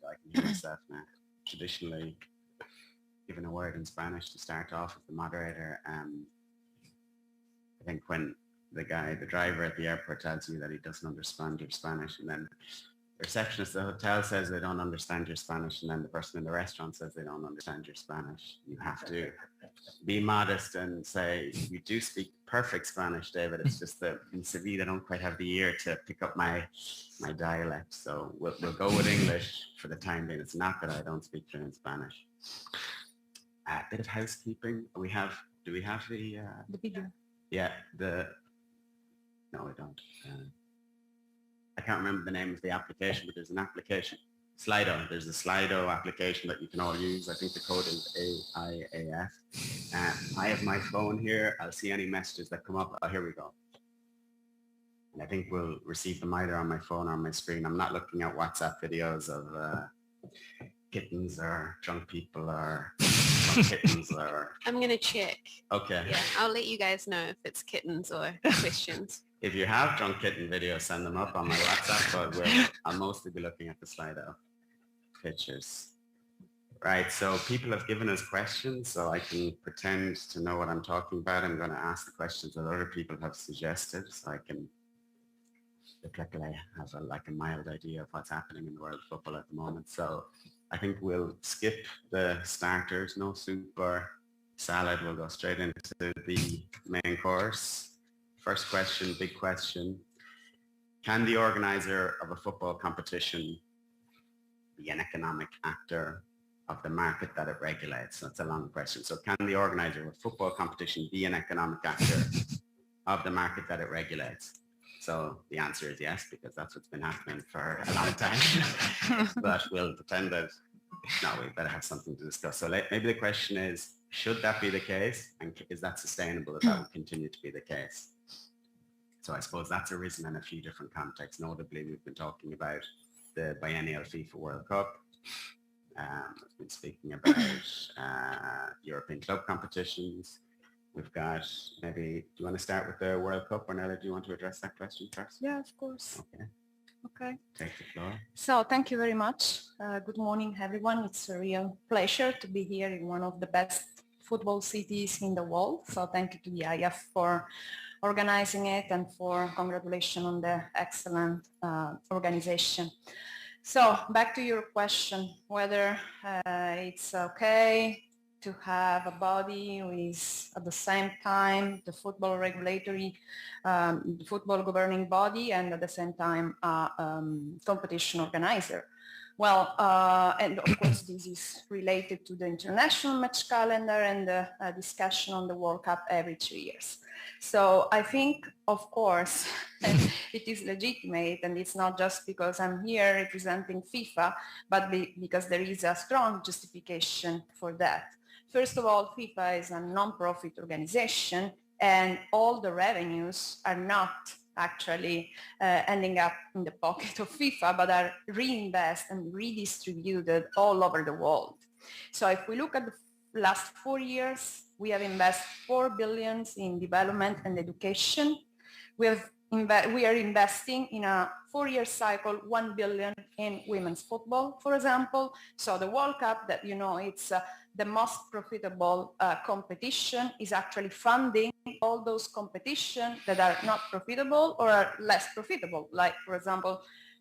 I can hear myself now. Traditionally, given a word in Spanish to start off with the moderator. I think when the driver at the airport tells you that he doesn't understand your Spanish, and then the receptionist at the hotel says they don't understand your Spanish, and then the person in the restaurant says they don't understand your Spanish. You have to be modest and say, you do speak perfect Spanish, David. It's just that in Sevilla, I don't quite have the ear to pick up my dialect. So we'll go with English for the time being. It's not that I don't speak fluent Spanish. A bit of housekeeping. Do we have the video? Yeah, no, we don't. I can't remember the name of the application, but there's an application, Slido. There's a Slido application that you can all use. I think the code is AIAF. I have my phone here. I'll see any messages that come up. Oh, here we go. And I think we'll receive them either on my phone or on my screen. I'm not looking at WhatsApp videos of kittens or drunk people or kittens or... I'm going to check. Okay. Yeah, I'll let you guys know if it's kittens or questions. If you have drunk kitten videos, send them up on my WhatsApp, but I'll mostly be looking at the Slido pictures. Right, so people have given us questions, so I can pretend to know what I'm talking about. I'm going to ask the questions that other people have suggested, so I can look like I have a mild idea of what's happening in the world of football at the moment. So I think we'll skip the starters, no soup or salad. We'll go straight into the main course. First question, big question. Can the organizer of a football competition be an economic actor of the market that it regulates? That's a long question. So can the organizer of a football competition be an economic actor of the market that it regulates? So the answer is yes, because that's what's been happening for a long time. But we'll pretend that, no, we better have something to discuss. So maybe the question is, should that be the case? And is that sustainable if that will continue to be the case? So I suppose that's arisen in a few different contexts. Notably, we've been talking about the Biennial FIFA World Cup. We've been speaking about European club competitions. We've got maybe, do you want to start with the World Cup? Ornella, do you want to address that question first? Yeah, of course. Okay. Take the floor. So thank you very much. Good morning, everyone. It's a real pleasure to be here in one of the best football cities in the world. So thank you to the IAF for organizing it and for congratulations on the excellent organization. So back to your question, whether it's okay to have a body who is at the same time the football regulatory, the football governing body, and at the same time competition organizer. Well, and of course this is related to the international match calendar and the discussion on the World Cup every 2 years. So I think, of course, it is legitimate, and it's not just because I'm here representing FIFA, but because there is a strong justification for that. First of all, FIFA is a non-profit organization, and all the revenues are not actually ending up in the pocket of FIFA, but are reinvested and redistributed all over the world. So if we look at the last 4 years, we have invested 4 billion in development and education. We are investing in a 4-year cycle 1 billion in women's football, for example. So the World Cup, that you know, it's the most profitable competition, is actually funding all those competitions that are not profitable or are less profitable, like, for example,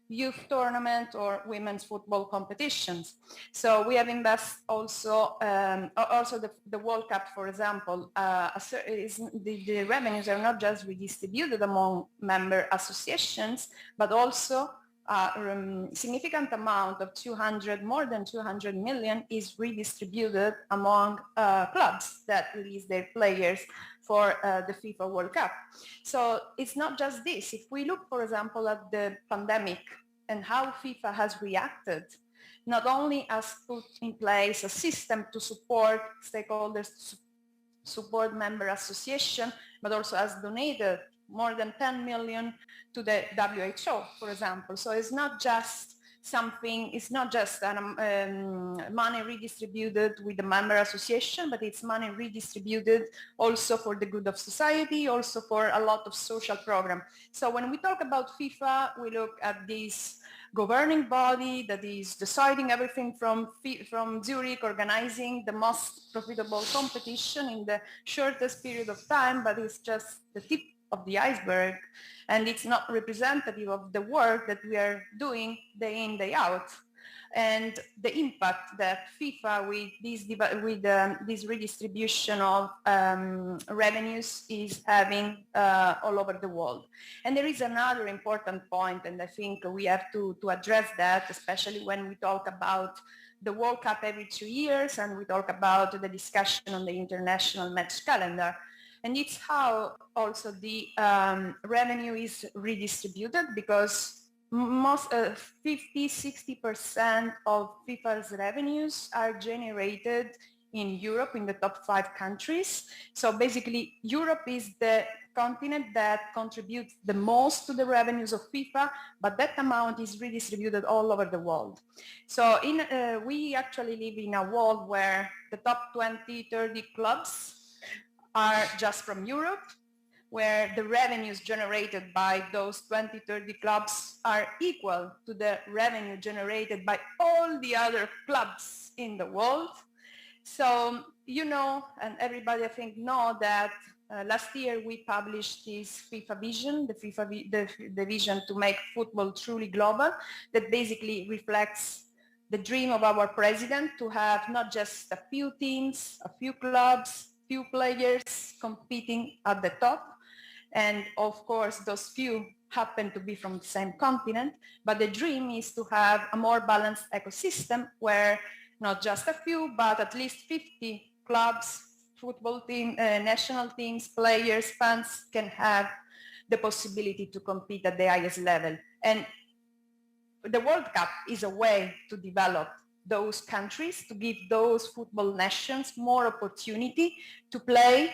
youth tournament or women's football competitions. So we have invested also, the World Cup, for example, the revenues are not just redistributed among member associations, but also significant amount of more than 200 million is redistributed among clubs that release their players for the FIFA World Cup. So it's not just this. If we look, for example, at the pandemic and how FIFA has reacted, not only has put in place a system to support stakeholders, to support member association, but also has donated more than 10 million to the WHO, for example. So it's not just money redistributed with the member association, but it's money redistributed also for the good of society, also for a lot of social programs. So when we talk about FIFA, we look at this governing body that is deciding everything from Zurich, organizing the most profitable competition in the shortest period of time, but it's just the tip of the iceberg, and it's not representative of the work that we are doing day in, day out, and the impact that FIFA with this redistribution of revenues is having all over the world. And there is another important point, and I think we have to address that, especially when we talk about the World Cup every 2 years and we talk about the discussion on the international match calendar. And it's how also the revenue is redistributed, because most 50-60% of FIFA's revenues are generated in Europe, in the top 5 countries. So basically, Europe is the continent that contributes the most to the revenues of FIFA, but that amount is redistributed all over the world. So we actually live in a world where the top 20, 30 clubs are just from Europe, where the revenues generated by those 20, 30 clubs are equal to the revenue generated by all the other clubs in the world. So, you know, and everybody I think know that last year we published this FIFA vision, the vision to make football truly global, that basically reflects the dream of our president to have not just a few teams, a few clubs, few players competing at the top. And of course, those few happen to be from the same continent, but the dream is to have a more balanced ecosystem where not just a few, but at least 50 clubs, football team, national teams, players, fans can have the possibility to compete at the highest level. And the World Cup is a way to develop those countries, to give those football nations more opportunity to play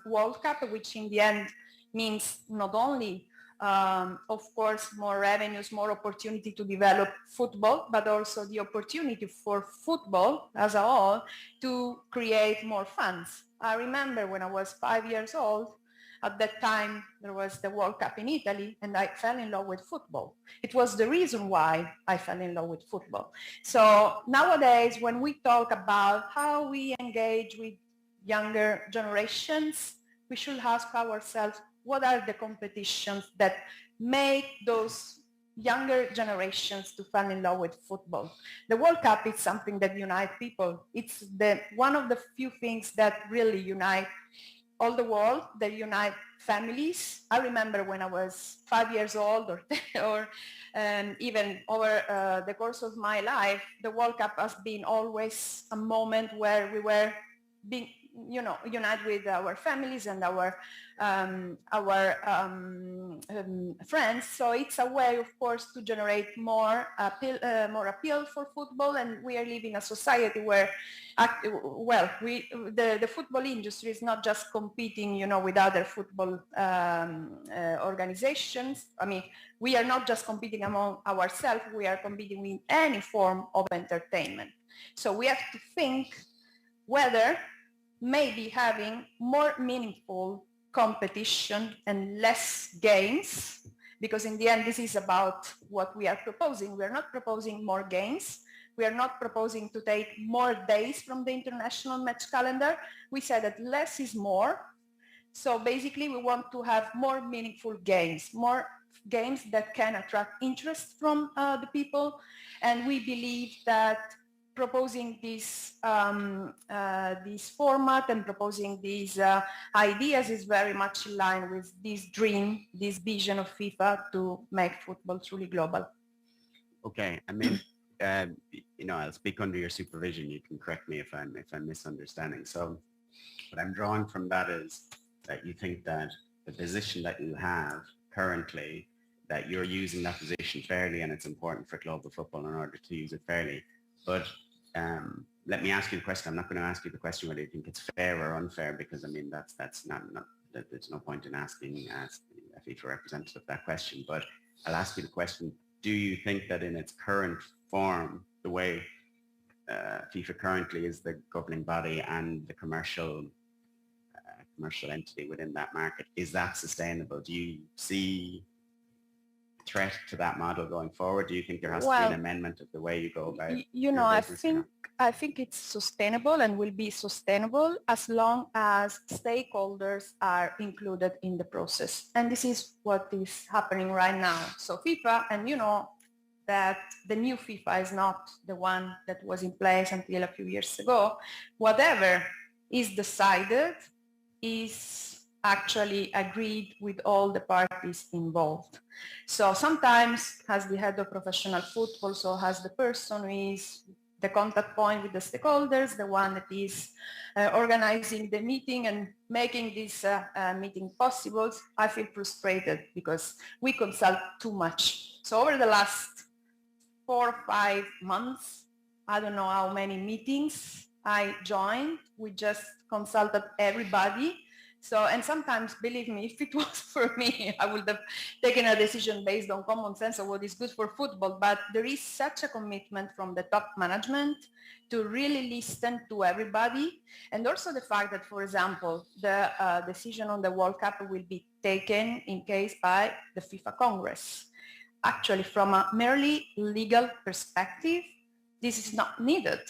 World Cup, which in the end means not only, of course, more revenues, more opportunity to develop football, but also the opportunity for football as a whole to create more fans. I remember when I was 5 years old, at that time, there was the World Cup in Italy, and I fell in love with football. It was the reason why I fell in love with football. So nowadays, when we talk about how we engage with younger generations, we should ask ourselves, what are the competitions that make those younger generations to fall in love with football? The World Cup is something that unites people. It's one of the few things that really unite all the world, that unite families. I remember when I was 5 years old or even over the course of my life, the World Cup has been always a moment where we were being, unite with our families and our friends. So it's a way, of course, to generate more appeal for football. And we are living in a society where, the football industry is not just competing, with other football organizations. I mean, we are not just competing among ourselves. We are competing with any form of entertainment. So we have to think whether maybe having more meaningful competition and less games, because in the end, this is about what we are proposing. We are not proposing more games. We are not proposing to take more days from the international match calendar. We said that less is more. So basically, we want to have more meaningful games, more games that can attract interest from the people. And we believe that proposing this format and proposing these ideas is very much in line with this dream, this vision of FIFA to make football truly global. Okay, I mean, I'll speak under your supervision. You can correct me if I'm misunderstanding. So what I'm drawing from that is that you think that the position that you have currently, that you're using that position fairly, and it's important for global football in order to use it fairly. But let me ask you the question. I'm not going to ask you the question whether you think it's fair or unfair, because I mean that's not there's no point in asking a FIFA representative that question. But I'll ask you the question: do you think that in its current form, the way FIFA currently is the governing body and the commercial entity within that market, is that sustainable? Do you see threat to that model going forward? Do you think there has to be an amendment of the way you go about you know, I think it's sustainable and will be sustainable as long as stakeholders are included in the process. And this is what is happening right now. So FIFA, and you know that the new FIFA is not the one that was in place until a few years ago. Whatever is decided is actually agreed with all the parties involved. So sometimes as the head of professional football, so as the person who is the contact point with the stakeholders, the one that is organizing the meeting and making this meeting possible, I feel frustrated because we consult too much. So over the last 4 or 5 months, I don't know how many meetings I joined. We just consulted everybody. So, and sometimes, believe me, if it was for me, I would have taken a decision based on common sense of what is good for football. But there is such a commitment from the top management to really listen to everybody. And also the fact that, for example, the decision on the World Cup will be taken in case by the FIFA Congress. Actually, from a merely legal perspective, this is not needed,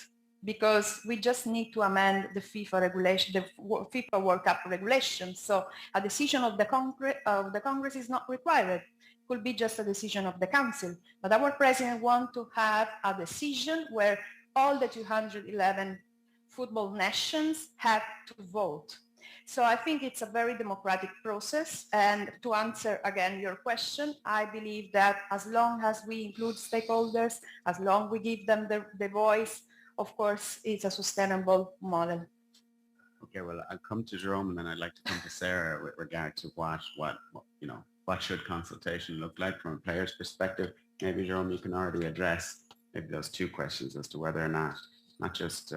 because we just need to amend the FIFA regulation, the FIFA World Cup regulations. So a decision of the Congress is not required. It could be just a decision of the Council. But our president wants to have a decision where all the 211 football nations have to vote. So I think it's a very democratic process. And to answer again your question, I believe that as long as we include stakeholders, as long as we give them the voice, of course, it's a sustainable model. Okay, well, I'll come to Jerome, and then I'd like to come to Sarah with regard to what should consultation look like from a player's perspective. Maybe, Jerome, you can already address maybe those two questions as to whether or not just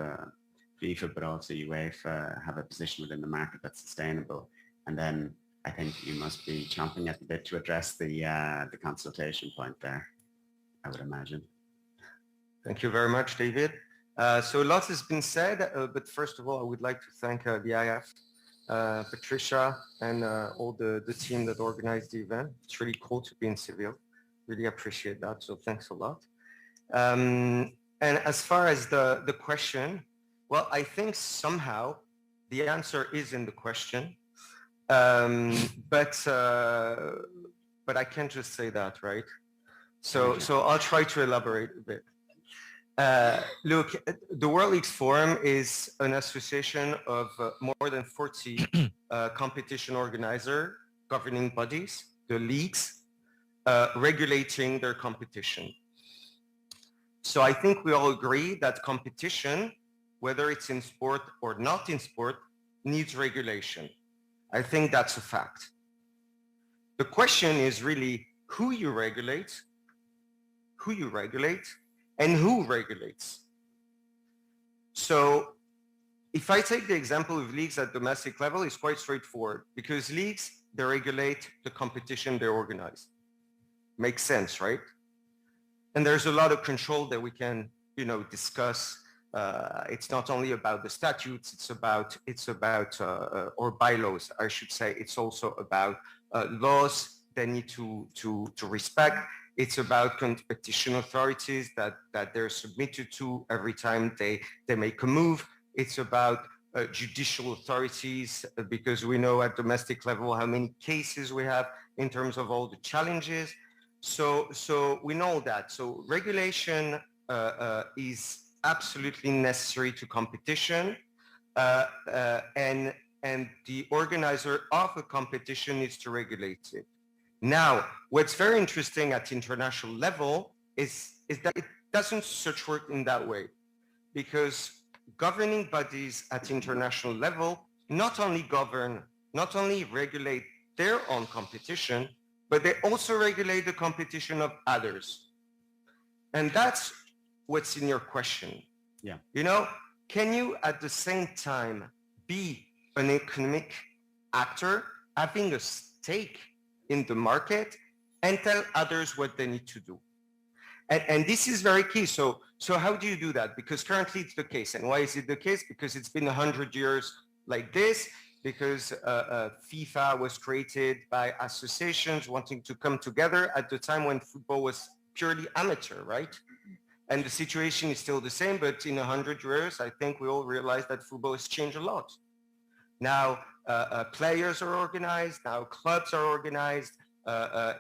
FIFA, but also UEFA have a position within the market that's sustainable. And then I think you must be chomping at the bit to address the consultation point there, I would imagine. Thank you very much, David. So lots has been said, but first of all, I would like to thank the IAF, Patricia, and all the team that organized the event. It's really cool to be in Seville. Really appreciate that. So thanks a lot. And as far as the question, well, I think somehow the answer is in the question, but I can't just say that, right? So I'll try to elaborate a bit. Look, the World Leagues Forum is an association of more than 40 competition organizer governing bodies, the leagues, regulating their competition. So I think we all agree that competition, whether it's in sport or not in sport, needs regulation. I think that's a fact. The question is really who you regulate, and who regulates. So if I take the example of leagues at domestic level, it's quite straightforward, because leagues, they regulate the competition they organize. Makes sense, right? And there's a lot of control that we can, discuss. It's not only about the statutes, it's about or bylaws, I should say. It's also about laws they need to respect. It's about competition authorities that they're submitted to every time they make a move. It's about judicial authorities, because we know at domestic level how many cases we have in terms of all the challenges. So we know that. So regulation is absolutely necessary to competition, and the organizer of a competition needs to regulate it. Now, what's very interesting at international level is that it doesn't such work in that way, because governing bodies at international level not only regulate their own competition, but they also regulate the competition of others. And that's what's in your question. Yeah. Can you at the same time be an economic actor, having a stake in the market, and tell others what they need to do? And this is very key. So how do you do that? Because currently it's the case. And why is it the case? Because it's been 100 years like this. because FIFA was created by associations wanting to come together at the time when football was purely amateur, right? And the situation is still the same, but in 100 years, I think we all realize that football has changed a lot. Now, players are organized, now clubs are organized.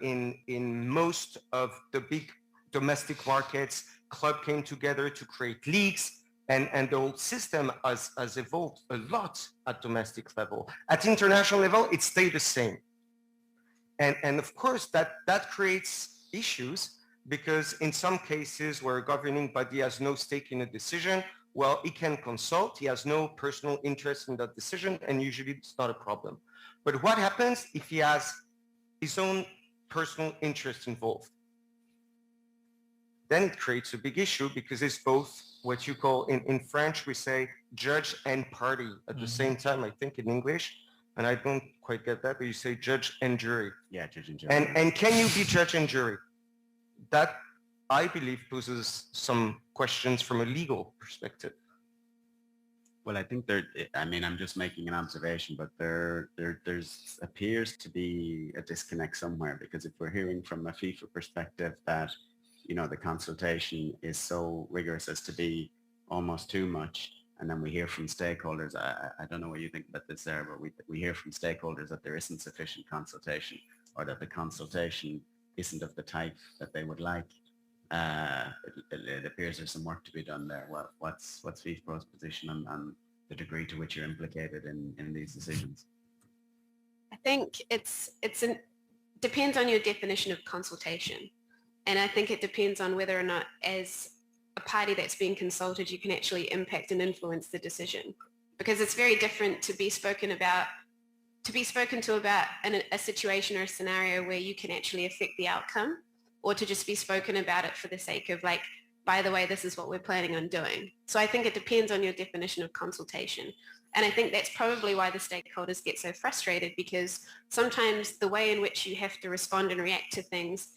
In most of the big domestic markets, club came together to create leagues, and the whole system has evolved a lot at domestic level. At international level, it stayed the same. And of course, that creates issues, because in some cases where a governing body has no stake in a decision, well, he can consult, he has no personal interest in that decision, and usually it's not a problem. But what happens if he has his own personal interest involved? Then it creates a big issue, because it's both what you call, in French, we say judge and party at the same time, I think in English, and I don't quite get that, but you say judge and jury. Yeah, judge and jury. And can you be judge and jury? That, I believe, poses some questions from a legal perspective. Well, I think I'm just making an observation, but there's appears to be a disconnect somewhere, because if we're hearing from a FIFA perspective that, the consultation is so rigorous as to be almost too much, and then we hear from stakeholders, I don't know what you think about this there, but we hear from stakeholders that there isn't sufficient consultation, or that the consultation isn't of the type that they would like. It appears there's some work to be done there. What's FIFPRO's position on the degree to which you're implicated in these decisions? I think it's depends on your definition of consultation. And I think it depends on whether or not, as a party that's being consulted, you can actually impact and influence the decision. Because it's very different to be spoken to about a situation or a scenario where you can actually affect the outcome, or to just be spoken about it for the sake of, like, by the way, this is what we're planning on doing. So I think it depends on your definition of consultation. And I think that's probably why the stakeholders get so frustrated, because sometimes the way in which you have to respond and react to things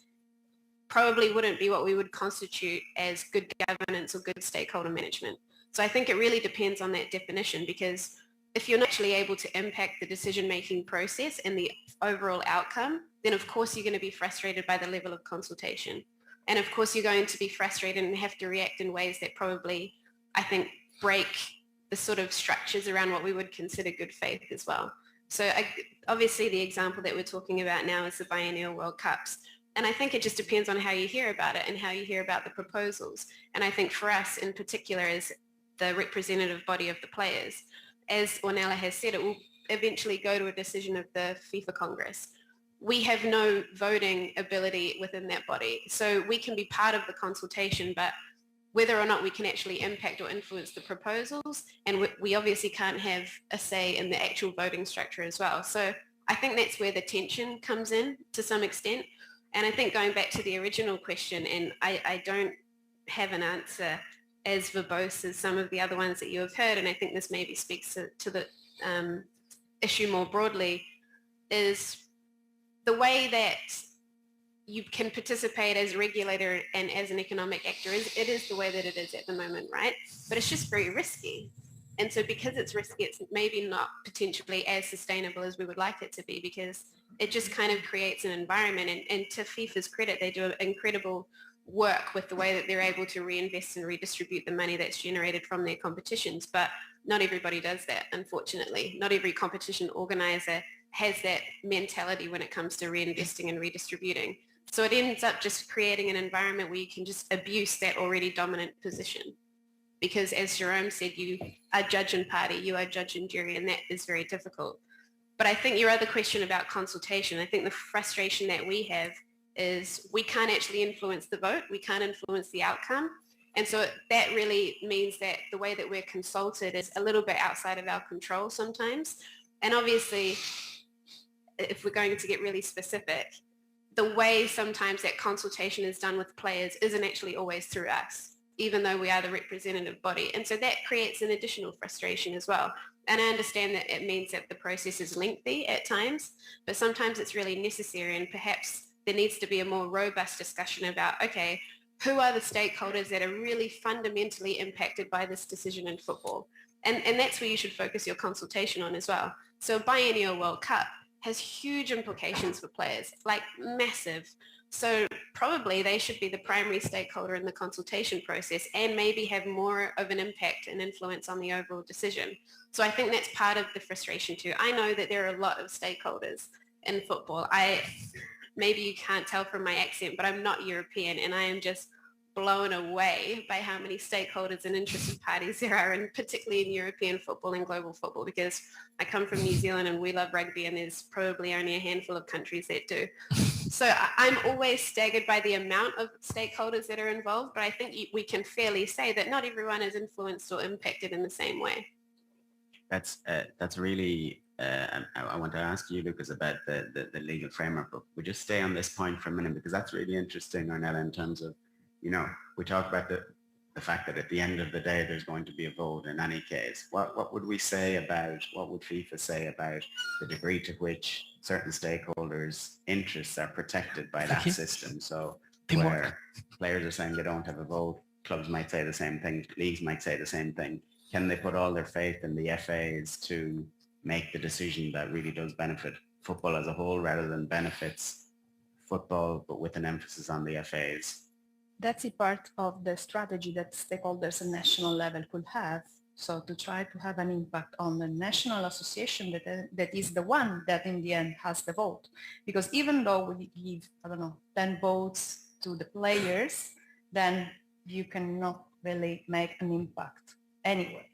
probably wouldn't be what we would constitute as good governance or good stakeholder management. So I think it really depends on that definition, because if you're not actually able to impact the decision-making process and the overall outcome, then of course you're going to be frustrated by the level of consultation. And of course you're going to be frustrated and have to react in ways that probably, I think, break the sort of structures around what we would consider good faith as well. So obviously the example that we're talking about now is the Biennial World Cups. And I think it just depends on how you hear about it and how you hear about the proposals. And I think for us in particular, as the representative body of the players, as Ornella has said, it will eventually go to a decision of the FIFA Congress. We have no voting ability within that body. So we can be part of the consultation, but whether or not we can actually impact or influence the proposals, and we obviously can't have a say in the actual voting structure as well. So I think that's where the tension comes in to some extent. And I think going back to the original question, and I don't have an answer as verbose as some of the other ones that you have heard, and I think this maybe speaks to the issue more broadly, is the way that you can participate as a regulator and as an economic actor. It is the way that it is at the moment, right? But it's just very risky. And so because it's risky, it's maybe not potentially as sustainable as we would like it to be, because it just kind of creates an environment. And to FIFA's credit, they do incredible work with the way that they're able to reinvest and redistribute the money that's generated from their competitions. But not everybody does that, unfortunately. Not every competition organizer has that mentality when it comes to reinvesting and redistributing. So it ends up just creating an environment where you can just abuse that already dominant position. Because as Jerome said, you are judge and party, you are judge and jury, and that is very difficult. But I think your other question about consultation, I think the frustration that we have is we can't actually influence the vote. We can't influence the outcome. And so that really means that the way that we're consulted is a little bit outside of our control sometimes. And obviously, if we're going to get really specific, the way sometimes that consultation is done with players isn't actually always through us, even though we are the representative body. And so that creates an additional frustration as well. And I understand that it means that the process is lengthy at times, but sometimes it's really necessary, and perhaps there needs to be a more robust discussion about, okay, who are the stakeholders that are really fundamentally impacted by this decision in football? And that's where you should focus your consultation on as well. So Biennial World Cup has huge implications for players, like massive. So probably they should be the primary stakeholder in the consultation process and maybe have more of an impact and influence on the overall decision. So I think that's part of the frustration too. I know that there are a lot of stakeholders in football. Maybe you can't tell from my accent, but I'm not European, and I am just blown away by how many stakeholders and interested parties there are, and particularly in European football and global football, because I come from New Zealand and we love rugby, and there's probably only a handful of countries that do. So I'm always staggered by the amount of stakeholders that are involved, but I think we can fairly say that not everyone is influenced or impacted in the same way. That's really, I want to ask you, Lucas, about the legal framework, but we'll just stay on this point for a minute, because that's really interesting, Ornella, in terms of, we talk about the fact that at the end of the day, there's going to be a vote in any case. What would we say about, what would FIFA say about the degree to which certain stakeholders' interests are protected by that system? So where players are saying they don't have a vote, clubs might say the same thing, leagues might say the same thing. Can they put all their faith in the FAs to make the decision that really does benefit football as a whole rather than benefits football, but with an emphasis on the FAs? That's a part of the strategy that stakeholders at national level could have. So to try to have an impact on the national association that is the one that in the end has the vote. Because even though we give, 10 votes to the players, then you cannot really make an impact anyway.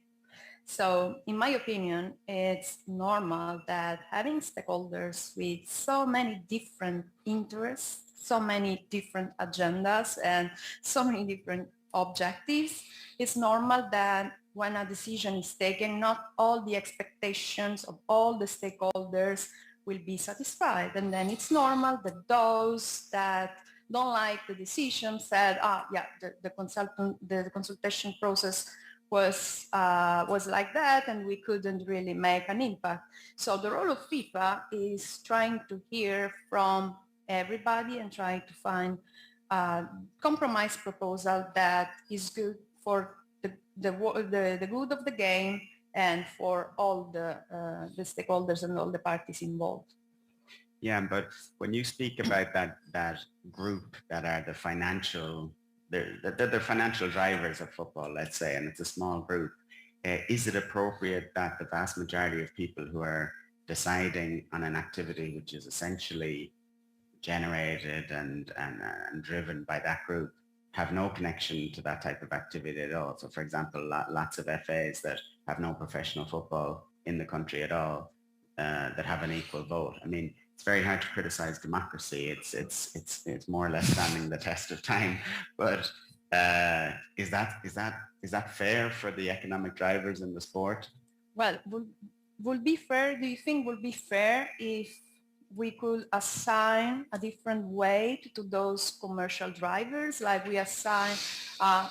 So in my opinion, it's normal that having stakeholders with so many different interests, so many different agendas, and so many different objectives, it's normal that when a decision is taken, not all the expectations of all the stakeholders will be satisfied. And then it's normal that those that don't like the decision said, the consultation process was like that, and we couldn't really make an impact. So the role of FIFA is trying to hear from everybody and trying to find a compromise proposal that is good for the good of the game and for all the stakeholders and all the parties involved. Yeah, but when you speak about that group that are the financial, they're financial drivers of football, let's say, and it's a small group, is it appropriate that the vast majority of people who are deciding on an activity which is essentially generated and driven by that group have no connection to that type of activity at all? So for example, lots of FAs that have no professional football in the country at all that have an equal vote. I mean, it's very hard to criticize democracy. It's more or less standing the test of time. But is that fair for the economic drivers in the sport? Well, would be fair? Do you think would be fair if we could assign a different weight to those commercial drivers, like we assign a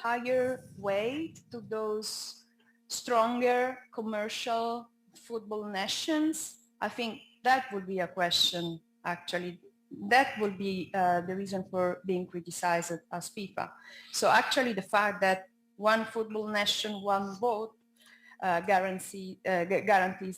higher weight to those stronger commercial football nations? I think that would be a question, actually. That would be the reason for being criticized as FIFA. So actually the fact that one football nation, one vote guarantees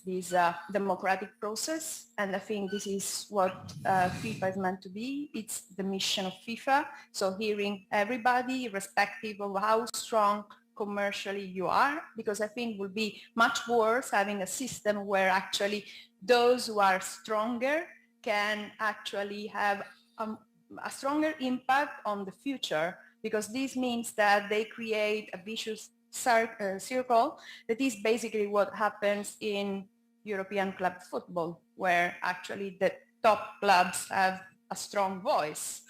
this democratic process. And I think this is what FIFA is meant to be. It's the mission of FIFA. So hearing everybody, irrespective of how strong commercially you are, because I think it would be much worse having a system where actually those who are stronger can actually have a stronger impact on the future, because this means that they create a vicious circle that is basically what happens in European club football, where actually the top clubs have a strong voice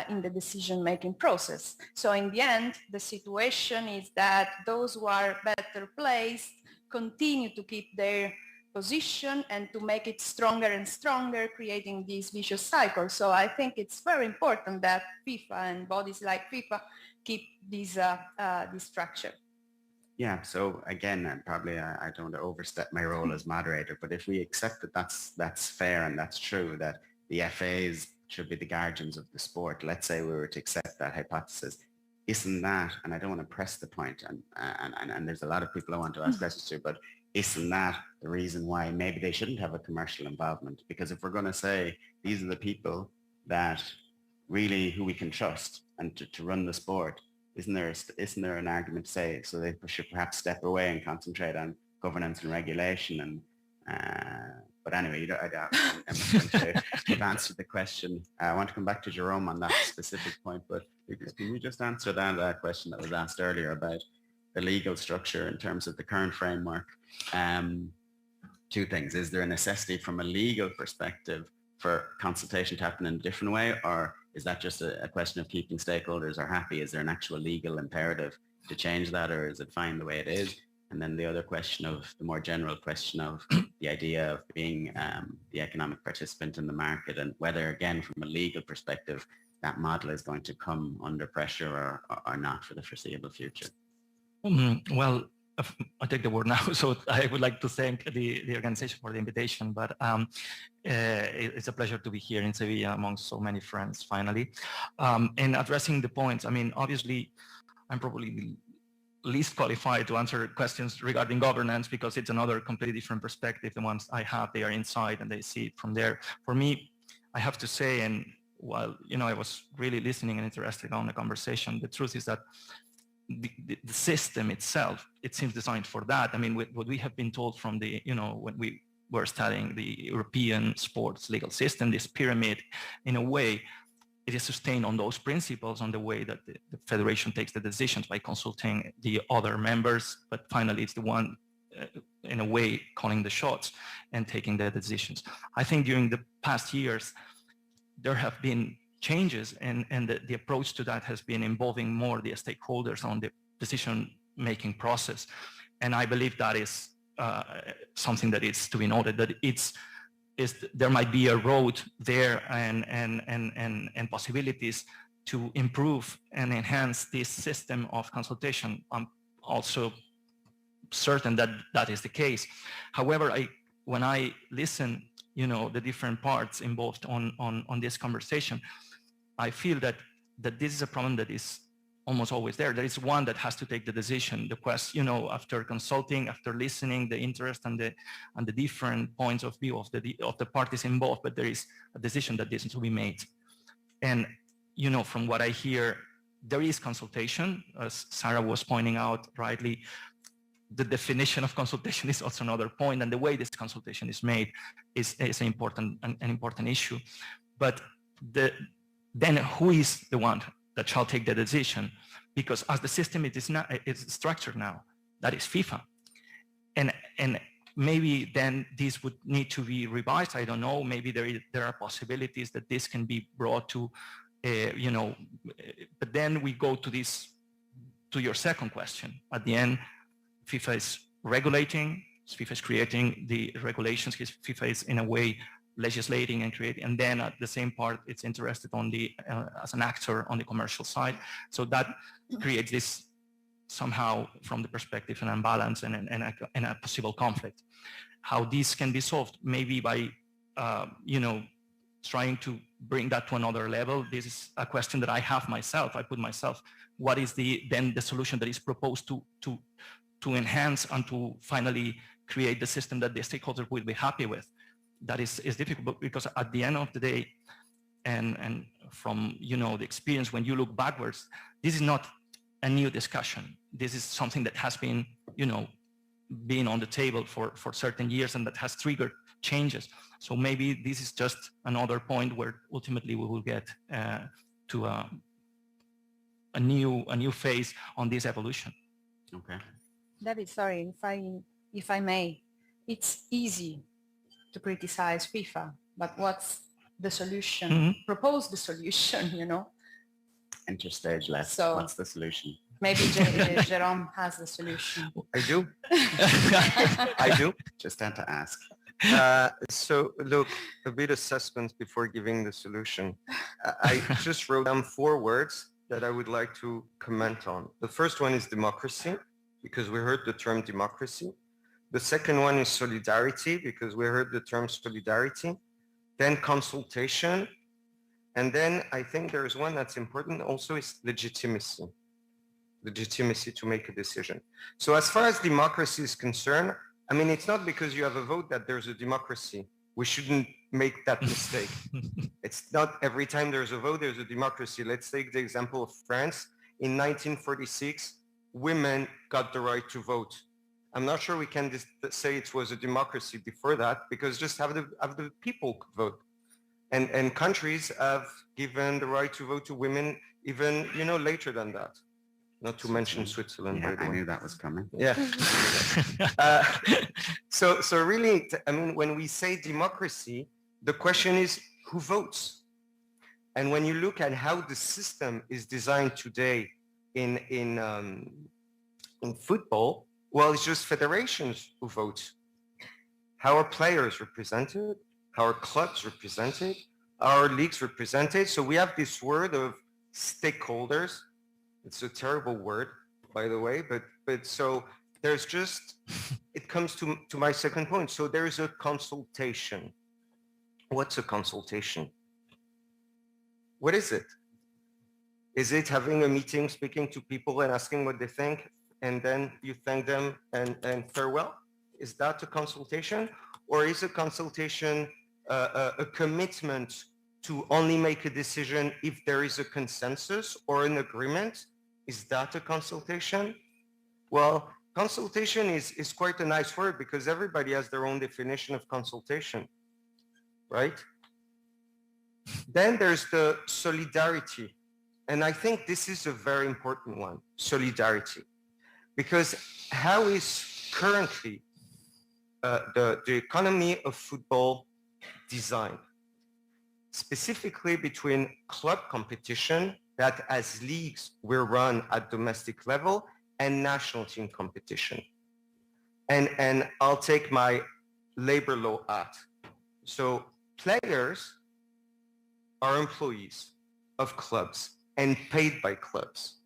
in the decision-making process. So in the end, the situation is that those who are better placed continue to keep their position and to make it stronger and stronger, creating this vicious cycle. So I think it's very important that FIFA and bodies like FIFA keep this structure. Yeah, so again, probably I don't want to overstep my role as moderator, but if we accept that that's fair and that's true, that the FAs should be the guardians of the sport. Let's say we were to accept that hypothesis. Isn't that, and I don't want to press the point, and there's a lot of people I want to ask questions to, but isn't that the reason why maybe they shouldn't have a commercial involvement? Because if we're going to say these are the people that really who we can trust and to run the sport, isn't there an argument to say so they should perhaps step away and concentrate on governance and regulation? And but anyway, I'm going to answer the question. I want to come back to Jerome on that specific point, but can you just answer that question that was asked earlier about the legal structure in terms of the current framework? Two things. Is there a necessity from a legal perspective for consultation to happen in a different way, or is that just a question of keeping stakeholders are happy? Is there an actual legal imperative to change that, or is it fine the way it is? And then the other question of the more general question of the idea of being the economic participant in the market, and whether, again, from a legal perspective, that model is going to come under pressure or not for the foreseeable future. Well, I take the word now. So I would like to thank the organization for the invitation, but it's a pleasure to be here in Sevilla amongst so many friends finally. And addressing the points, I mean, obviously, I'm probably the least qualified to answer questions regarding governance because it's another completely different perspective. The ones I have, they are inside and they see it from there. For me, I have to say, and while, I was really listening and interested on the conversation, the truth is that the system itself, it seems designed for that. I mean, what we have been told from the, when we were studying the European sports legal system, this pyramid, in a way, it is sustained on those principles, on the way that the federation takes the decisions by consulting the other members, but finally it's the one, in a way, calling the shots and taking the decisions. I think during the past years, there have been changes, and the approach to that has been involving more the stakeholders on the decision-making process. And I believe that is something that is to be noted, that there might be a road there and possibilities to improve and enhance this system of consultation. I'm also certain that that is the case. However, when I listen, the different parts involved on this conversation, I feel that this is a problem that is almost always there. There is one that has to take the decision. The question, after consulting, after listening, the interest and the different points of view of the parties involved, but there is a decision that needs to be made. And from what I hear, there is consultation, as Sarah was pointing out rightly. The definition of consultation is also another point, and the way this consultation is made is an important issue. But then who is the one that shall take the decision? Because as the system is structured now, that is FIFA. And maybe then this would need to be revised. I don't know. Maybe there are possibilities that this can be brought to, but then we go to your second question. At the end, FIFA is regulating, FIFA is creating the regulations, FIFA is in a way legislating and creating, and then at the same part, it's interested on as an actor on the commercial side. So that creates this somehow, from the perspective, an imbalance and a possible conflict. How this can be solved, maybe by, trying to bring that to another level. This is a question that I have myself. I put myself, what is then the solution that is proposed to enhance and to finally create the system that the stakeholders will be happy with? That is difficult, because at the end of the day, and from the experience, when you look backwards, this is not a new discussion. This is something that has been been on the table for certain years, and that has triggered changes. So maybe this is just another point where ultimately we will get to a new phase on this evolution. Okay. David, sorry, if I may, it's easy to criticize FIFA, but what's the solution? Mm-hmm. Propose the solution, Interstage left. So what's the solution? Maybe Jerome has the solution. I do. I do. Just had to ask. So look, a bit of suspense before giving the solution. I just wrote down 4 words that I would like to comment on. The first one is democracy, because we heard the term democracy. The second one is solidarity, because we heard the term solidarity. Then consultation. And then I think there is one that's important also is legitimacy. Legitimacy to make a decision. So as far as democracy is concerned, I mean, it's not because you have a vote that there's a democracy. We shouldn't make that mistake. It's not every time there's a vote, there's a democracy. Let's take the example of France. In 1946, women got the right to vote. I'm not sure we can just say it was a democracy before that, because just have the people vote. And countries have given the right to vote to women even, later than that. Not to mention Switzerland. Yeah, I knew that was coming. Yeah. So really, I mean, when we say democracy, the question is who votes? And when you look at how the system is designed today in football, well, it's just federations who vote. How are players represented? How are clubs represented? How are leagues represented? So we have this word of stakeholders. It's a terrible word, by the way, but so there's just, it comes to my second point. So there is a consultation. What's a consultation? What is it? Is it having a meeting, speaking to people and asking what they think, and then you thank them and farewell? Is that a consultation? Or is a consultation a commitment to only make a decision if there is a consensus or an agreement? Is that a consultation? Well, consultation is quite a nice word because everybody has their own definition of consultation, right? Then there's the solidarity. And I think this is a very important one, solidarity. Because how is currently the economy of football designed? Specifically between club competition that as leagues were run at domestic level and national team competition. And I'll take my labor law hat. So players are employees of clubs and paid by clubs.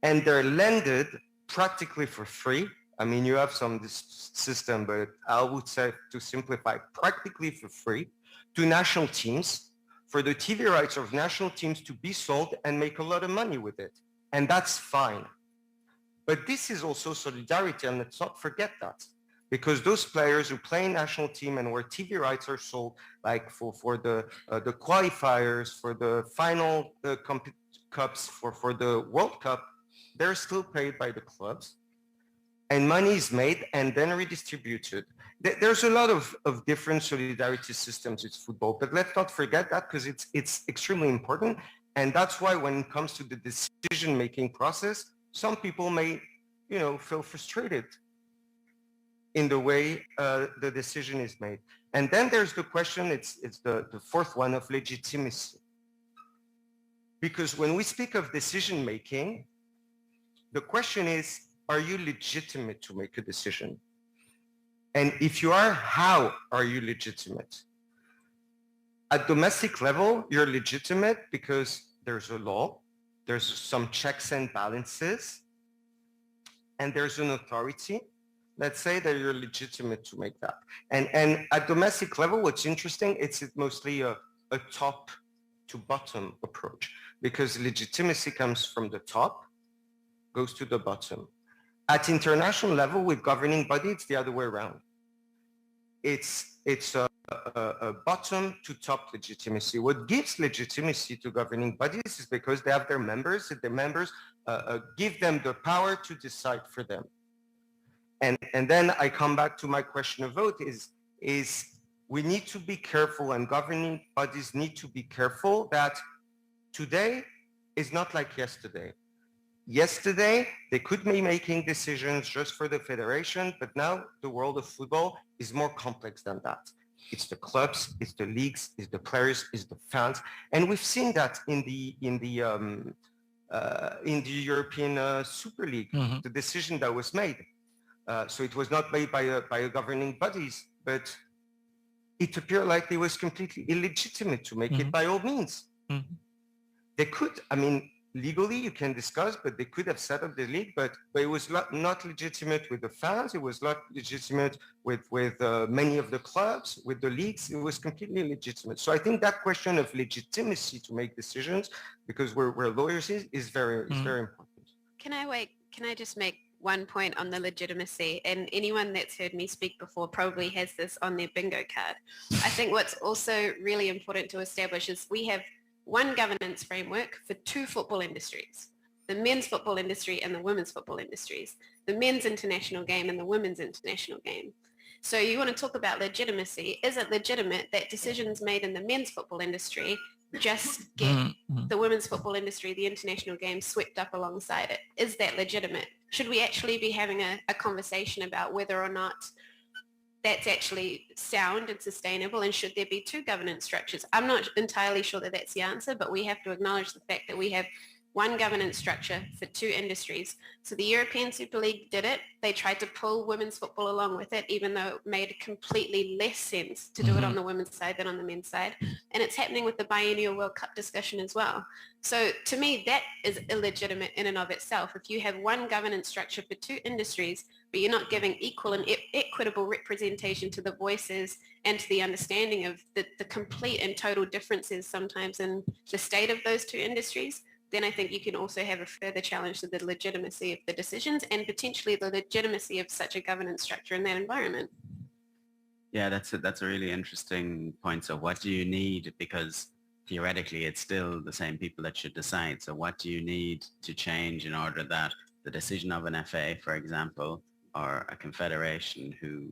And they're lended practically for free. I mean, you have some system, but I would say to simplify, practically for free to national teams for the TV rights of national teams to be sold and make a lot of money with it. And that's fine. But this is also solidarity, and let's not forget that. Because those players who play in national team and where TV rights are sold, like for the qualifiers, for the final cups, for the World Cup, they're still paid by the clubs. And money is made and then redistributed. There's a lot of different solidarity systems in football, but let's not forget that because it's extremely important. And that's why when it comes to the decision-making process, some people may, feel frustrated in the way the decision is made. And then there's the question, it's the fourth one of legitimacy. Because when we speak of decision-making, the question is, are you legitimate to make a decision? And if you are, how are you legitimate? At domestic level, you're legitimate because there's a law, there's some checks and balances, and there's an authority. Let's say that you're legitimate to make that. And at domestic level, what's interesting, it's mostly a top to bottom approach because legitimacy comes from the top, goes to the bottom. At international level with governing body, it's the other way around. It's a bottom to top legitimacy. What gives legitimacy to governing bodies is because they have their members, and their members give them the power to decide for them. And then I come back to my question of vote is we need to be careful, and governing bodies need to be careful that today is not like yesterday. Yesterday, they could be making decisions just for the federation, but now the world of football is more complex than that. It's the clubs, it's the leagues, it's the players, it's the fans, and we've seen that in the European Super League, the decision that was made. So it was not made by a governing bodies, but it appeared like it was completely illegitimate to make it by all means. They could, I mean, legally you can discuss, but they could have set up the league, but it was not legitimate with the fans. It was not legitimate with many of the clubs, with the leagues. It was completely illegitimate. So I think that question of legitimacy to make decisions, because where lawyers is very important. Can I just make one point on the legitimacy? And anyone that's heard me speak before probably has this on their bingo card. I think what's also really important to establish is we have one governance framework for two football industries, the men's football industry and the women's football industries, the men's international game and the women's international game. So you want to talk about legitimacy. Is it legitimate that decisions made in the men's football industry just get the women's football industry, the international game, swept up alongside it? Is that legitimate? Should we actually be having a conversation about whether or not that's actually sound and sustainable, and should there be two governance structures? I'm not entirely sure that that's the answer, but we have to acknowledge the fact that we have one governance structure for two industries. So the European Super League did it. They tried to pull women's football along with it, even though it made completely less sense to do it on the women's side than on the men's side. And it's happening with the Biennial World Cup discussion as well. So to me, that is illegitimate in and of itself. If you have one governance structure for two industries, but you're not giving equal and equitable representation to the voices and to the understanding of the complete and total differences sometimes in the state of those two industries, then I think you can also have a further challenge to the legitimacy of the decisions and potentially the legitimacy of such a governance structure in that environment. Yeah, that's a really interesting point. So what do you need? Because theoretically, it's still the same people that should decide. So what do you need to change in order that the decision of an FA, for example, or a confederation who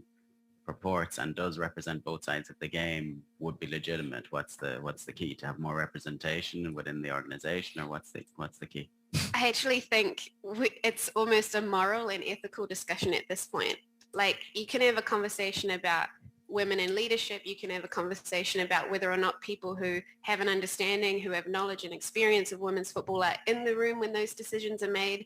purports and does represent both sides of the game would be legitimate? What's the key? To have more representation within the organization, or what's the key? I actually think it's almost a moral and ethical discussion at this point. Like, you can have a conversation about women in leadership. You can have a conversation about whether or not people who have an understanding, who have knowledge and experience of women's football are in the room when those decisions are made.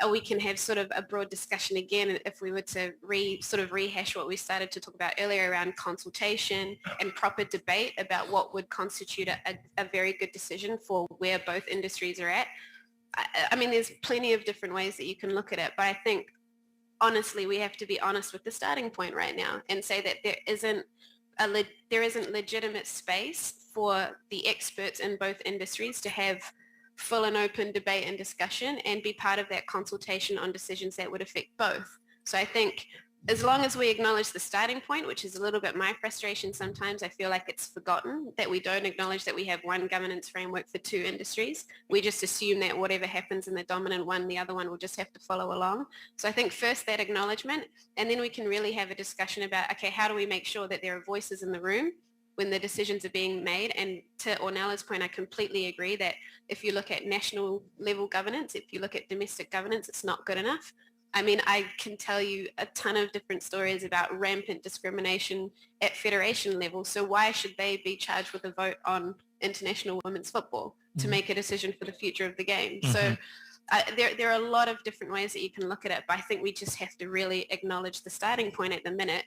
Or we can have sort of a broad discussion again if we were to rehash what we started to talk about earlier around consultation and proper debate about what would constitute a very good decision for where both industries are at. I mean, there's plenty of different ways that you can look at it, but I think honestly, we have to be honest with the starting point right now and say that there isn't legitimate space for the experts in both industries to have full and open debate and discussion and be part of that consultation on decisions that would affect both. So I think as long as we acknowledge the starting point, which is a little bit my frustration sometimes, I feel like it's forgotten that we don't acknowledge that we have one governance framework for two industries. We just assume that whatever happens in the dominant one, the other one will just have to follow along. So I think first that acknowledgement, and then we can really have a discussion about, okay, how do we make sure that there are voices in the room when the decisions are being made? And to Ornella's point, I completely agree that if you look at national level governance, if you look at domestic governance, it's not good enough. I mean, I can tell you a ton of different stories about rampant discrimination at federation level. So why should they be charged with a vote on international women's football to make a decision for the future of the game? So there are a lot of different ways that you can look at it, but I think we just have to really acknowledge the starting point at the minute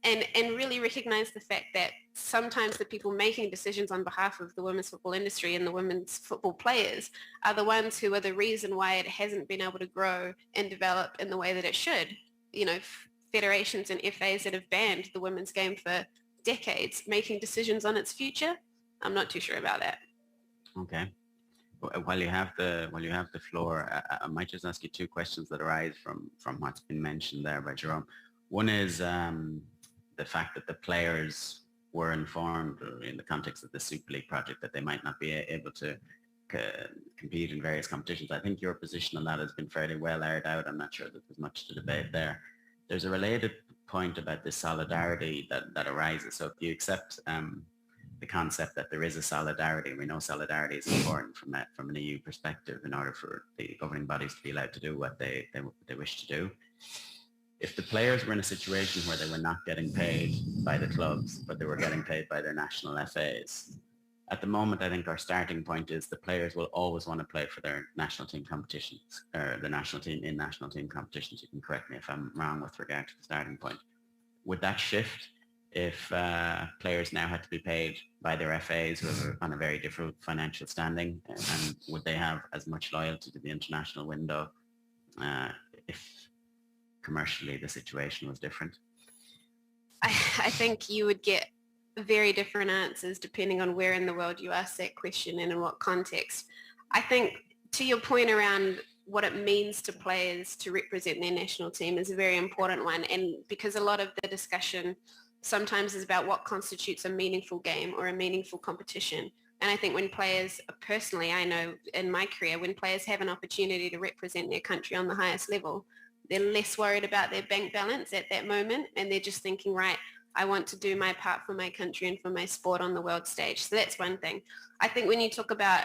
and really recognize the fact that sometimes the people making decisions on behalf of the women's football industry and the women's football players are the ones who are the reason why it hasn't been able to grow and develop in the way that it should. You know, federations and FAs that have banned the women's game for decades making decisions on its future, I'm not too sure about that. Okay. While you have the floor, I might just ask you two questions that arise from what's been mentioned there by Jerome. One is the fact that the players were informed in the context of the Super League project that they might not be able to compete in various competitions. I think your position on that has been fairly well aired out. I'm not sure that there's much to debate there. There's a related point about the solidarity that arises. So if you accept the concept that there is a solidarity, we know solidarity is important from an EU perspective in order for the governing bodies to be allowed to do what they wish to do. If the players were in a situation where they were not getting paid by the clubs, but they were getting paid by their national FAs, at the moment, I think our starting point is the players will always want to play for their national team competitions, or the national team in national team competitions. You can correct me if I'm wrong with regard to the starting point. Would that shift if players now had to be paid by their FAs who are on a very different financial standing, and would they have as much loyalty to the international window if commercially the situation was different? I think you would get very different answers depending on where in the world you ask that question and in what context. I think to your point around what it means to players to represent their national team is a very important one, and because a lot of the discussion sometimes is about what constitutes a meaningful game or a meaningful competition. And I think when players, personally, I know in my career, when players have an opportunity to represent their country on the highest level, they're less worried about their bank balance at that moment, and they're just thinking, right, I want to do my part for my country and for my sport on the world stage. So that's one thing. I think when you talk about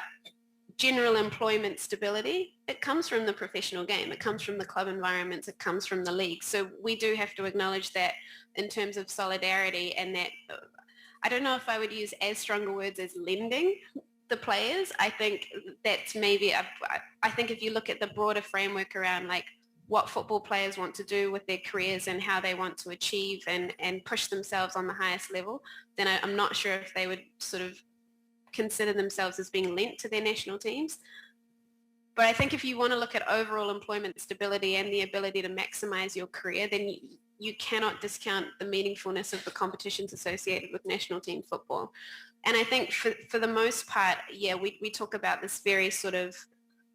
general employment stability, it comes from the professional game. It comes from the club environments. It comes from the league. So we do have to acknowledge that in terms of solidarity, and that I don't know if I would use as stronger words as lending the players. I think that's maybe, I think if you look at the broader framework around like what football players want to do with their careers and how they want to achieve and push themselves on the highest level, then I'm not sure if they would sort of consider themselves as being lent to their national teams. But I think if you want to look at overall employment stability and the ability to maximize your career, then you cannot discount the meaningfulness of the competitions associated with national team football. And I think for the most part, yeah, we talk about this very sort of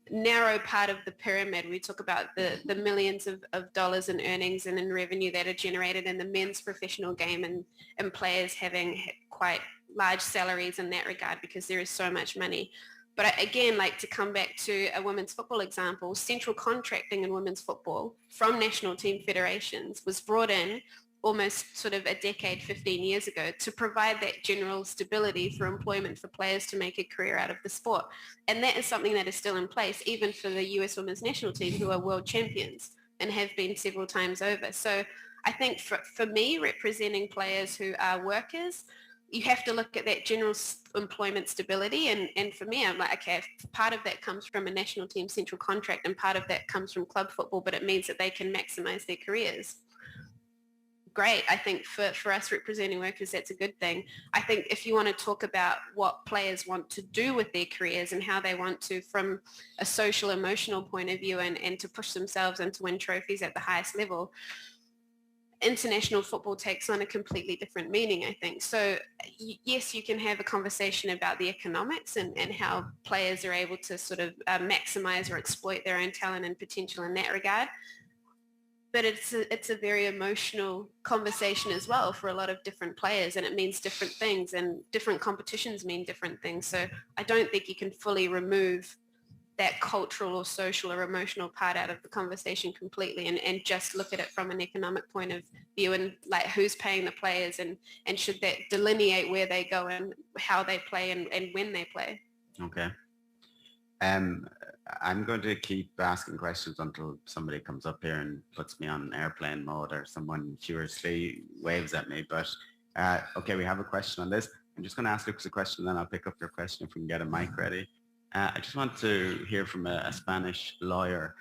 narrow part of the pyramid. We talk about the millions of dollars in earnings and in revenue that are generated in the men's professional game, and players having quite large salaries in that regard because there is so much money. But again, like to come back to a women's football example, central contracting in women's football from national team federations was brought in almost sort of a decade, 15 years ago, to provide that general stability for employment for players to make a career out of the sport. And that is something that is still in place, even for the US women's national team, who are world champions and have been several times over. So I think for me, representing players who are workers, you have to look at that general employment stability. And for me, I'm like, okay, part of that comes from a national team central contract and part of that comes from club football, but it means that they can maximize their careers. Great. I think for us representing workers, that's a good thing. I think if you want to talk about what players want to do with their careers and how they want to, from a social, emotional point of view, and to push themselves and to win trophies at the highest level, international football takes on a completely different meaning, I think. So yes, you can have a conversation about the economics and how players are able to sort of maximize or exploit their own talent and potential in that regard. But it's a very emotional conversation as well for a lot of different players, and it means different things, and different competitions mean different things. So I don't think you can fully remove that cultural or social or emotional part out of the conversation completely and just look at it from an economic point of view, and like who's paying the players, and should that delineate where they go and how they play and when they play. Okay. I'm going to keep asking questions until somebody comes up here and puts me on airplane mode or someone furiously waves at me. But okay, we have a question on this. I'm just going to ask Lucas a question, then I'll pick up your question if we can get a mic ready. I just want to hear from a Spanish lawyer.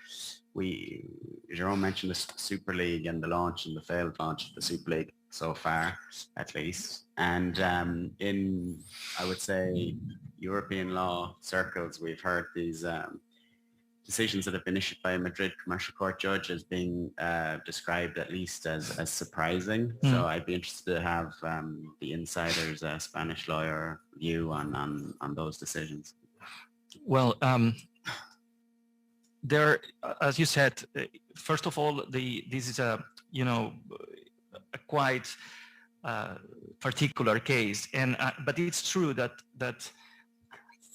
Jerome mentioned the Super League and the launch and the failed launch of the Super League so far, at least. And in, I would say, European law circles, we've heard these decisions that have been issued by a Madrid commercial court judge as being described at least as surprising. So I'd be interested to have the insider's Spanish lawyer view on those decisions. Well, there, as you said, first of all, this is a quite particular case, and but it's true that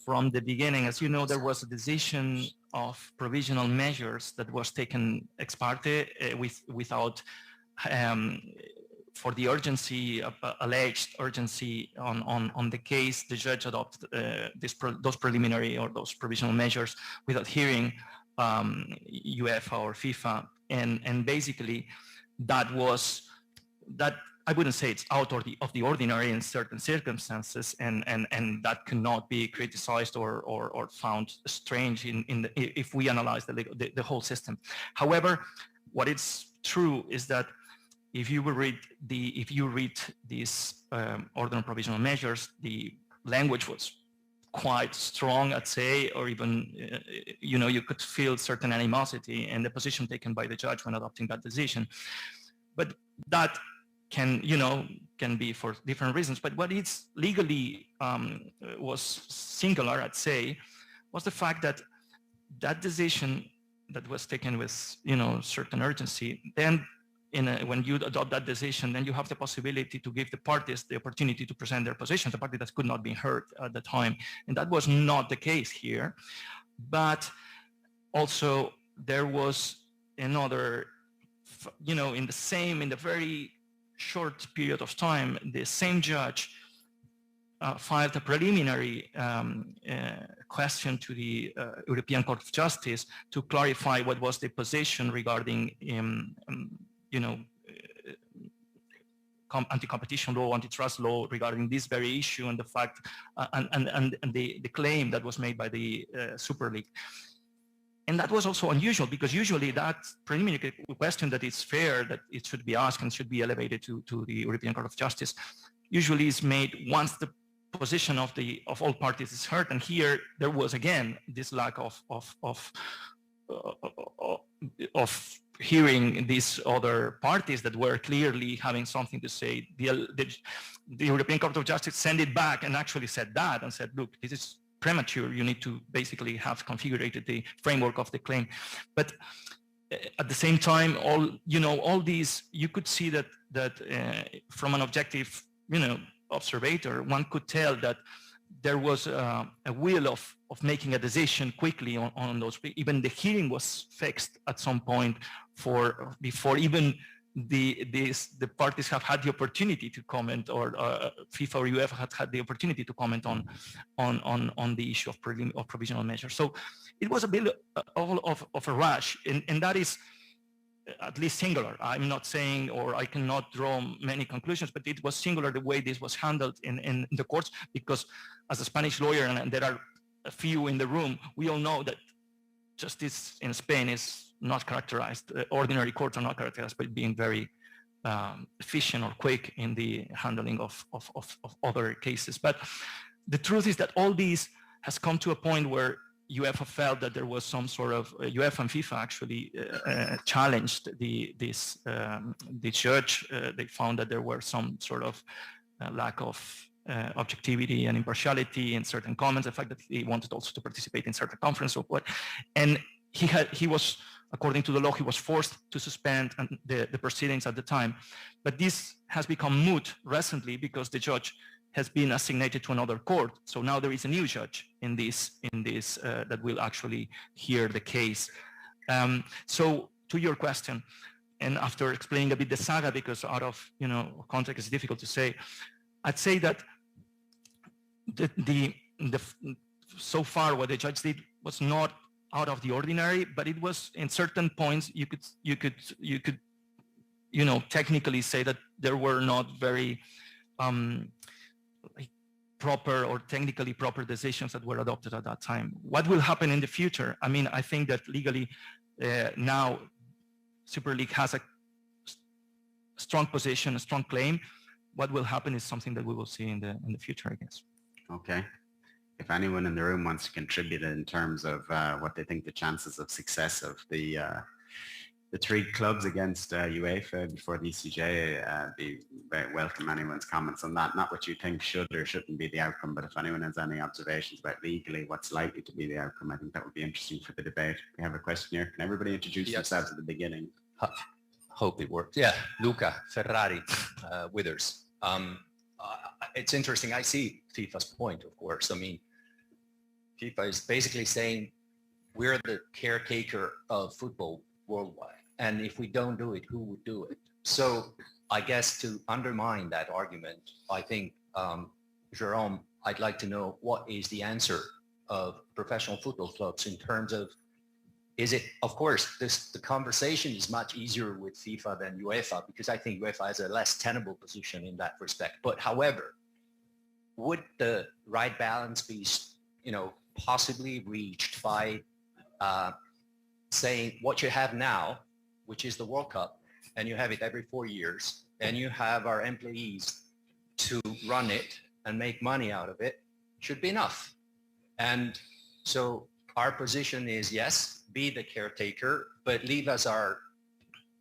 from the beginning, as you know, there was a decision of provisional measures that was taken ex parte without for the urgency, alleged urgency on the case. The judge adopted those preliminary or those provisional measures without hearing UEFA or FIFA, and basically that I wouldn't say it's out of the ordinary in certain circumstances, and that cannot be criticized or found strange if we analyze the whole system. However, what is true is that if you read these order and provisional measures, the language was quite strong, I'd say, or even you could feel certain animosity in the position taken by the judge when adopting that decision. But that can be for different reasons. But what it's legally was singular, I'd say, was the fact that that decision that was taken with certain urgency, then when you adopt that decision, then you have the possibility to give the parties the opportunity to present their position, the party that could not be heard at the time. And that was not the case here. But also there was another, in the very short period of time, the same judge filed a preliminary question to the European Court of Justice to clarify what was the position regarding anti-competition law, antitrust law regarding this very issue and the fact and the claim that was made by the Super League. And that was also unusual because usually that preliminary question that is fair, that it should be asked and should be elevated to the European Court of Justice, usually is made once the position of all parties is heard. And here there was again this lack of hearing these other parties that were clearly having something to say. The European Court of Justice sent it back and actually said that and said, look, this is premature. You need to basically have configured the framework of the claim. But at the same time, all these, you could see that from an objective, observator, one could tell that there was a will of making a decision quickly on those. Even the hearing was fixed at some point before even the parties have had the opportunity to comment, or FIFA or UEFA had the opportunity to comment on the issue of provisional measures. So it was a bit of a rush, and that is at least singular. I'm not saying, or I cannot draw many conclusions, but it was singular the way this was handled in the courts, because as a Spanish lawyer, and there are a few in the room, we all know that justice in Spain is not characterized, ordinary courts are not characterized by being very efficient or quick in the handling of other cases. But the truth is that all these has come to a point where UEFA felt that there was some sort of, UEFA and FIFA actually challenged the judge. They found that there were some sort of lack of objectivity and impartiality in certain comments, the fact that he wanted also to participate in certain conference or what. And he was, according to the law, he was forced to suspend the proceedings at the time. But this has become moot recently because the judge has been assigned to another court. So now there is a new judge in this that will actually hear the case. So to your question, and after explaining a bit the saga, because out of context it's difficult to say, I'd say that so far what the judge did was not out of the ordinary, but it was in certain points you could technically say that there were not very proper or technically proper decisions that were adopted at that time. What will happen in the future? I mean, I think that legally now Super League has a strong position, a strong claim. What will happen is something that we will see in the future, I guess. Okay. If anyone in the room wants to contribute in terms of what they think the chances of success of the three clubs against UEFA before the ECJ, be very welcome anyone's comments on that. Not what you think should or shouldn't be the outcome, but if anyone has any observations about legally what's likely to be the outcome, I think that would be interesting for the debate. We have a question here. Can everybody introduce themselves at the beginning? Hope it works. Yeah, Luca Ferrari, Withers. It's interesting. I see FIFA's point, of course. I mean, FIFA is basically saying we're the caretaker of football worldwide. And if we don't do it, who would do it? So I guess to undermine that argument, I think, Jerome, I'd like to know what is the answer of professional football clubs in terms of, is it, of course, the conversation is much easier with FIFA than UEFA, because I think UEFA has a less tenable position in that respect. But however, would the right balance be, possibly reached by saying what you have now, which is the World Cup, and you have it every 4 years, and you have our employees to run it and make money out of it, should be enough. And so our position is, yes, be the caretaker, but leave us our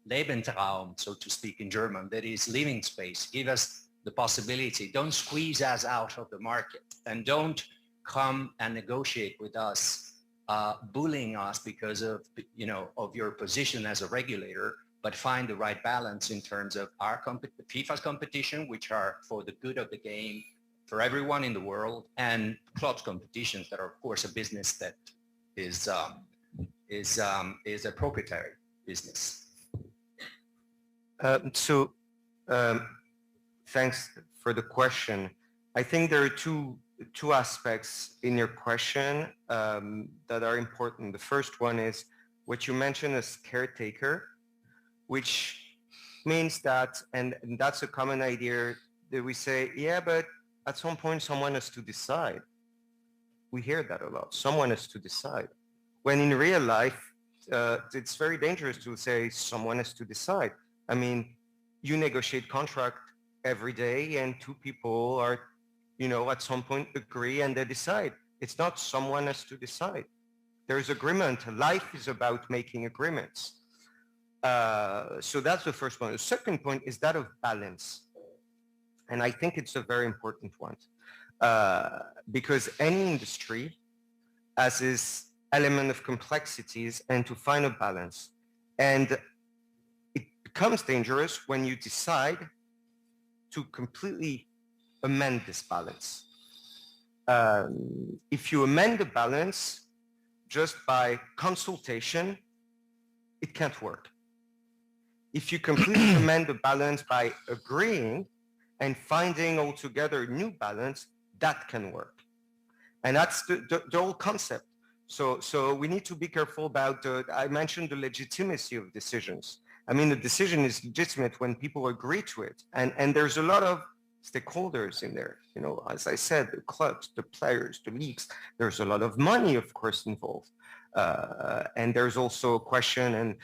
Lebensraum, so to speak in German, that is living space. Give us the possibility. Don't squeeze us out of the market, and don't come and negotiate with us, bullying us because of, of your position as a regulator, but find the right balance in terms of our FIFA's competition, which are for the good of the game for everyone in the world, and clubs competitions that are, of course, a business that is a proprietary business. Thanks for the question. I think there are two aspects in your question that are important. The first one is what you mentioned as caretaker, which means that, and that's a common idea, that we say, yeah, but at some point someone has to decide. We hear that a lot. Someone has to decide. When in real life, it's very dangerous to say someone has to decide. I mean, you negotiate contract every day, and two people are, at some point agree and they decide. It's not someone has to decide. There's agreement. Life is about making agreements. So that's the first point. The second point is that of balance. And I think it's a very important one because any industry has this element of complexities and to find a balance. And it becomes dangerous when you decide to completely amend this balance. If you amend the balance just by consultation, it can't work. If you completely amend the balance by agreeing and finding altogether new balance, that can work. And that's the whole concept. So we need to be careful about, I mentioned the legitimacy of decisions. I mean, the decision is legitimate when people agree to it. And there's a lot of stakeholders in there. As I said, the clubs, the players, the leagues, there's a lot of money, of course, involved. And there's also a question, and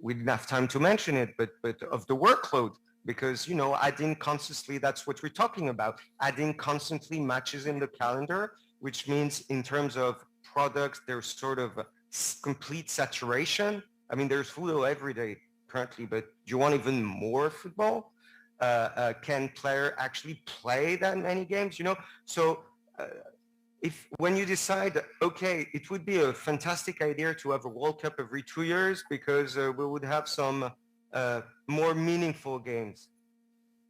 we didn't have time to mention it, but of the workload, because, adding constantly, that's what we're talking about, adding constantly matches in the calendar, which means in terms of products, there's sort of a complete saturation. I mean, there's football every day currently, but do you want even more football? Can player actually play that many games? So if when you decide, okay, it would be a fantastic idea to have a World Cup every 2 years because we would have some more meaningful games.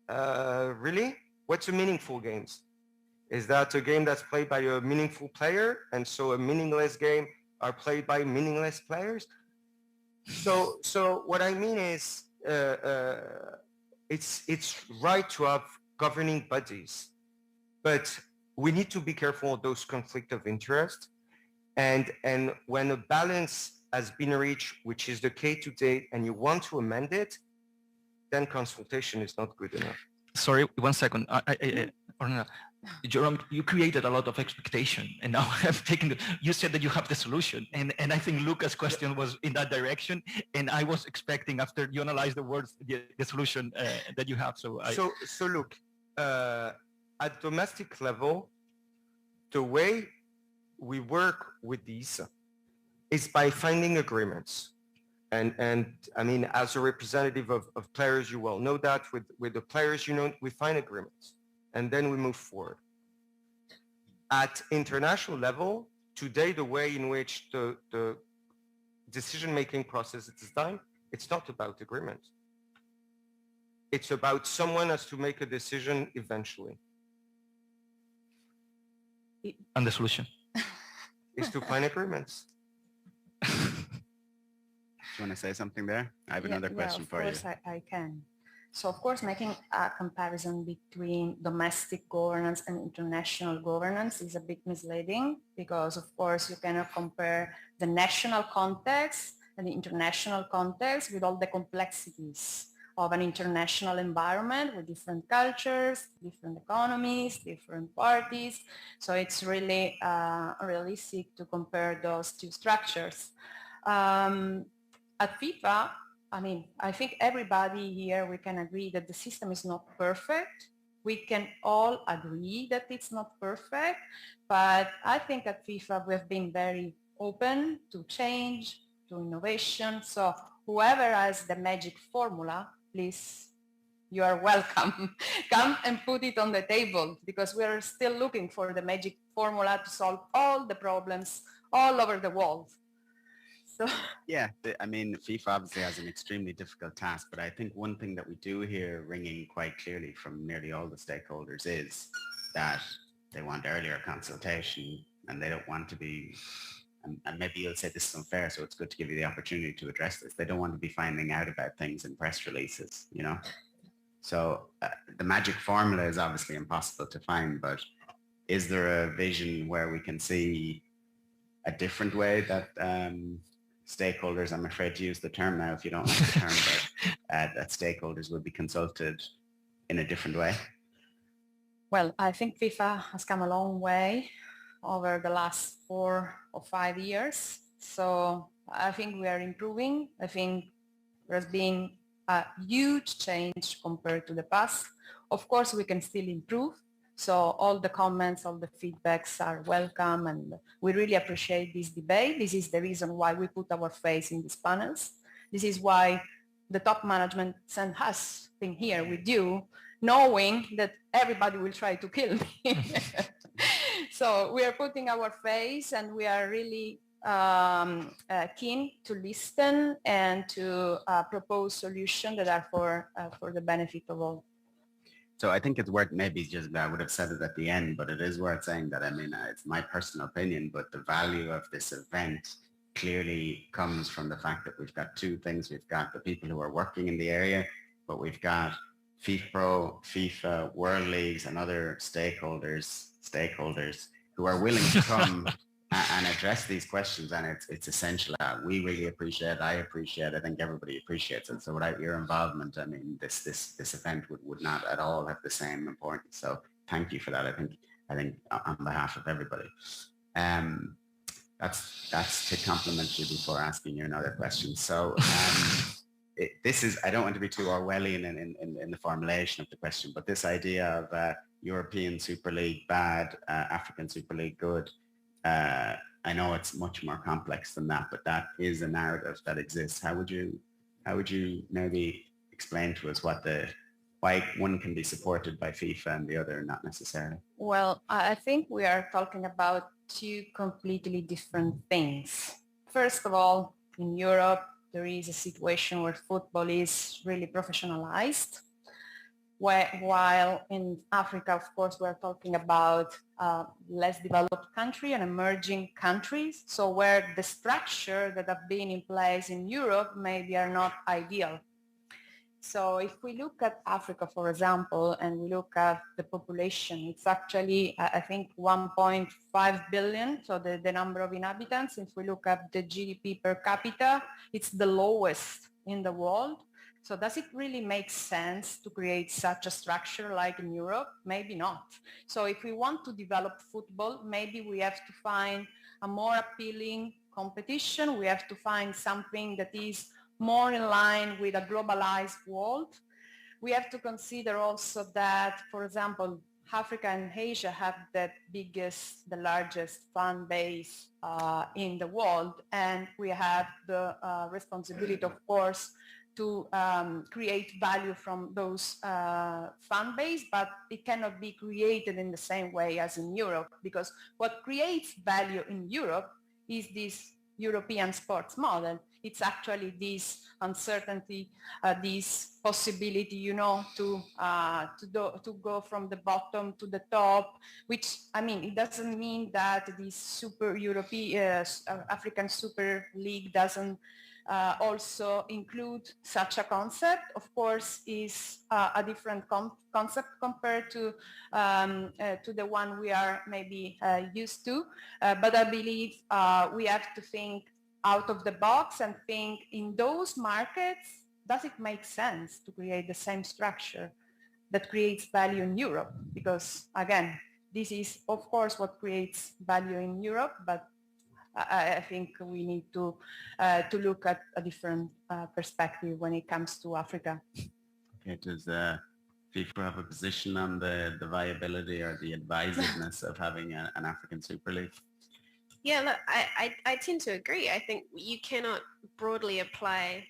Really? What's a meaningful games? Is that a game that's played by a meaningful player, and so a meaningless game are played by meaningless players? So what I mean is, it's right to have governing bodies, but we need to be careful of those conflicts of interest. And when a balance has been reached, which is the case today, and you want to amend it, then consultation is not good enough. Sorry, 1 second. Ornella, Jerome, you created a lot of expectation, and now I've taken. You said that you have the solution, and I think Luca's question was in that direction, and I was expecting after you analyze the words, the solution that you have. So look, at domestic level, the way we work with these is by finding agreements. And I mean, as a representative of players, you well know that with the players, we find agreements and then we move forward. At international level, today, the way in which the decision-making process is done, it's not about agreement. It's about someone has to make a decision eventually. And the solution? Is to find agreements. Do you want to say something there? I have another question for you. Of course, I can. So, of course, making a comparison between domestic governance and international governance is a bit misleading because, of course, you cannot compare the national context and the international context with all the complexities of an international environment with different cultures, different economies, different parties. So it's really realistic to compare those two structures. At FIFA, I mean, I think everybody here, we can agree that the system is not perfect. We can all agree that it's not perfect, but I think at FIFA we have been very open to change, to innovation. So whoever has the magic formula, please, you are welcome. Come and put it on the table, because we are still looking for the magic formula to solve all the problems all over the world. So yeah, I mean, FIFA obviously has an extremely difficult task, but I think one thing that we do hear ringing quite clearly from nearly all the stakeholders is that they want earlier consultation, and they don't want to be, and maybe you'll say this is unfair, so it's good to give you the opportunity to address this. They don't want to be finding out about things in press releases, you know? So the magic formula is obviously impossible to find, but is there a vision where we can see a different way that stakeholders, I'm afraid to use the term now if you don't like the term, but that stakeholders will be consulted in a different way? well, I think FIFA has come a long way over the last 4 or 5 years. So I think we are improving. I think there's been a huge change compared to the past. Of course, we can still improve. So all the comments, all the feedbacks are welcome, and we really appreciate this debate. This is the reason why we put our face in these panels. This is why the top management sent us being here with you, knowing that everybody will try to kill me. So we are putting our face, and we are really keen to listen and to propose solutions that are for the benefit of all. So I think it's worth, maybe just, I would have said it at the end, but it is worth saying that, I mean, it's my personal opinion, but the value of this event clearly comes from the fact that we've got two things. We've got the people who are working in the area, but we've got FIFPRO, FIFA, World Leagues, and other stakeholders who are willing to come and address these questions, and it's essential. We really appreciate. I appreciate. I think everybody appreciates it. So without your involvement, I mean, this event would not at all have the same importance. So thank you for that. I think on behalf of everybody. That's to compliment you before asking you another question. So this is, I don't want to be too Orwellian in the formulation of the question, but this idea of European Super League bad, African Super League good. I know it's much more complex than that, but that is a narrative that exists. How would you maybe explain to us why one can be supported by FIFA and the other not necessarily? Well, I think we are talking about two completely different things. First of all, in Europe, there is a situation where football is really professionalized, while in Africa, of course, we're talking about less developed country and emerging countries. So where the structure that have been in place in Europe maybe are not ideal. So if we look at Africa, for example, and we look at the population, it's actually, I think, 1.5 billion. So the number of inhabitants, if we look at the GDP per capita, it's the lowest in the world. So does it really make sense to create such a structure like in Europe? Maybe not. So if we want to develop football, maybe we have to find a more appealing competition. We have to find something that is more in line with a globalized world. We have to consider also that, for example, Africa and Asia have the largest fan base in the world, and we have the responsibility, of course, to create value from those fan base, but it cannot be created in the same way as in Europe, because what creates value in Europe is this European sports model. It's actually this uncertainty, this possibility, you know, to go from the bottom to the top, which, I mean, it doesn't mean that this super European, African Super League doesn't also include such a concept. Of course, is a different concept compared to the one we are maybe used to. But I believe we have to think out of the box and think in those markets, does it make sense to create the same structure that creates value in Europe? Because again, this is of course what creates value in Europe, but I think we need to look at a different perspective when it comes to Africa. Okay, does FIFA have a position on the viability or the advisedness of having an African Super League? Yeah, look, I tend to agree. I think you cannot broadly apply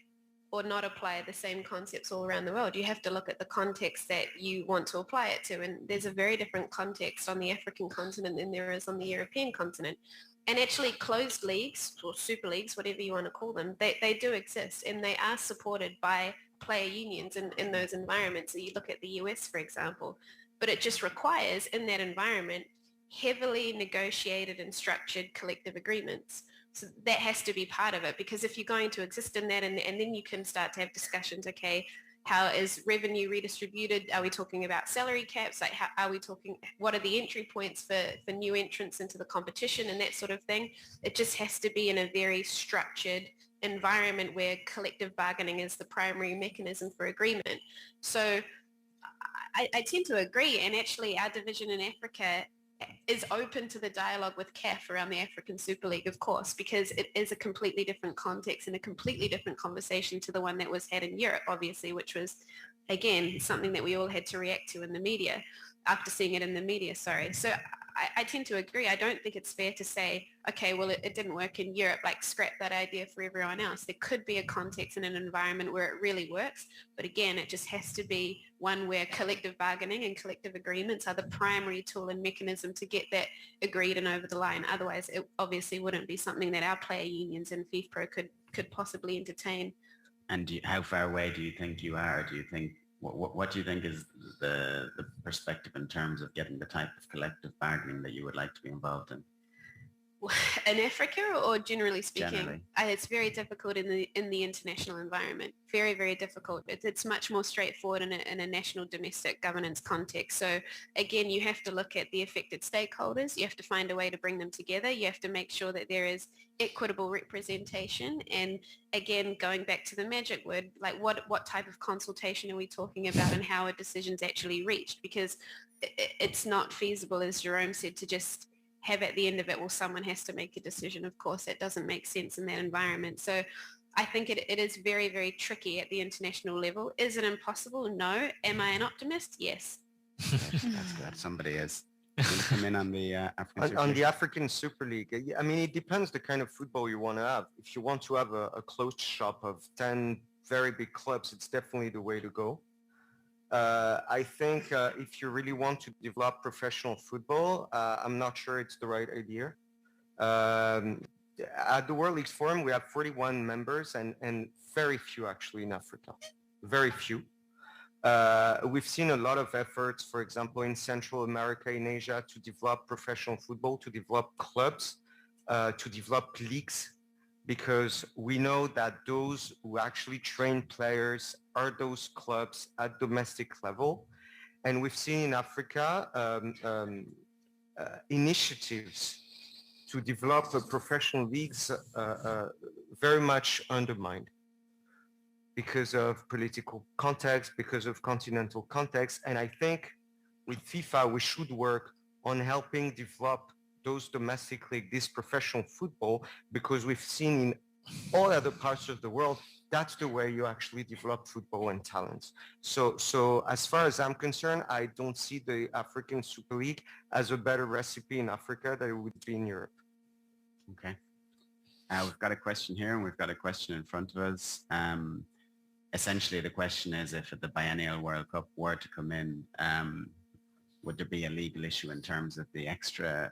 or not apply the same concepts all around the world. You have to look at the context that you want to apply it to. And there's a very different context on the African continent than there is on the European continent. And actually closed leagues or super leagues, whatever you want to call them, they do exist and they are supported by player unions in those environments. So you look at the US, for example, but it just requires in that environment heavily negotiated and structured collective agreements. So that has to be part of it, because if you're going to exist in that and then you can start to have discussions, okay, how is revenue redistributed? Are we talking about salary caps? Like how are we talking, what are the entry points for new entrants into the competition and that sort of thing? It just has to be in a very structured environment where collective bargaining is the primary mechanism for agreement. So I tend to agree, and actually our division in Africa is open to the dialogue with CAF around the African Super League, of course, because it is a completely different context and a completely different conversation to the one that was had in Europe, obviously, which was, again, something that we all had to react to in the media, after seeing it in the media, sorry. So I tend to agree. I don't think it's fair to say, okay, well, it didn't work in Europe, like scrap that idea for everyone else. There could be a context and an environment where it really works. But again, it just has to be one where collective bargaining and collective agreements are the primary tool and mechanism to get that agreed and over the line. Otherwise, it obviously wouldn't be something that our player unions and FIFPRO could possibly entertain. And how far away do you think you are? Do you think, what do you think is the perspective in terms of getting the type of collective bargaining that you would like to be involved in? In Africa or generally speaking? Generally. It's very difficult in the international environment. Very, very difficult. It's much more straightforward in a national domestic governance context. So again, you have to look at the affected stakeholders. You have to find a way to bring them together. You have to make sure that there is equitable representation. And again, going back to the magic word, like what type of consultation are we talking about and how are decisions actually reached? Because it's not feasible, as Jerome said, to just have at the end of it, well, someone has to make a decision. Of course, that doesn't make sense in that environment. So I think it is very, very tricky at the international level. Is it impossible? No. Am I an optimist? Yes. That's good. Somebody is. Can you come in on the African Super On League? the African Super League, I mean, it depends the kind of football you want to have. If you want to have a closed shop of 10 very big clubs, it's definitely the way to go. I think if you really want to develop professional football, I'm not sure it's the right idea. At the World Leagues Forum, we have 41 members and very few actually in Africa, very few. We've seen a lot of efforts, for example, in Central America, in Asia, to develop professional football, to develop clubs, to develop leagues, because we know that those who actually train players are those clubs at domestic level. And we've seen in Africa initiatives to develop professional leagues very much undermined because of political context, because of continental context. And I think with FIFA, we should work on helping develop those domestic leagues, this professional football, because we've seen in all other parts of the world, that's the way you actually develop football and talents. So as far as I'm concerned, I don't see the African Super League as a better recipe in Africa than it would be in Europe. Okay. We've got a question here and we've got a question in front of us. Essentially, the question is, if the Biennial World Cup were to come in, would there be a legal issue in terms of the extra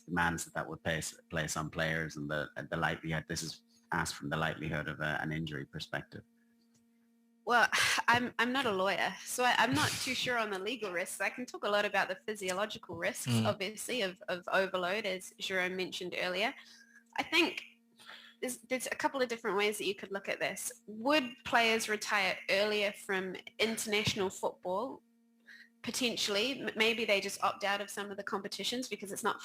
demands that would place on players and the likelihood? This is asked from the likelihood of an injury perspective. Well, I'm not a lawyer, so I'm not too sure on the legal risks. I can talk a lot about the physiological risks, obviously, of overload, as Jerome mentioned earlier. I think there's a couple of different ways that you could look at this. Would players retire earlier from international football? Potentially. Maybe they just opt out of some of the competitions because it's not,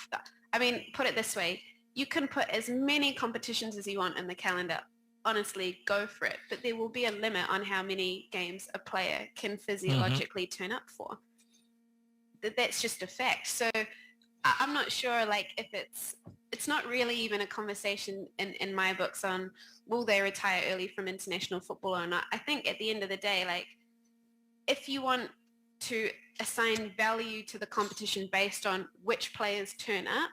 I mean, put it this way, you can put as many competitions as you want in the calendar. Honestly, go for it. But there will be a limit on how many games a player can physiologically turn up for. That's just a fact. So I'm not sure, like, if it's it's not really even a conversation in my books on will they retire early from international football or not. I think at the end of the day, like, if you want to assign value to the competition based on which players turn up,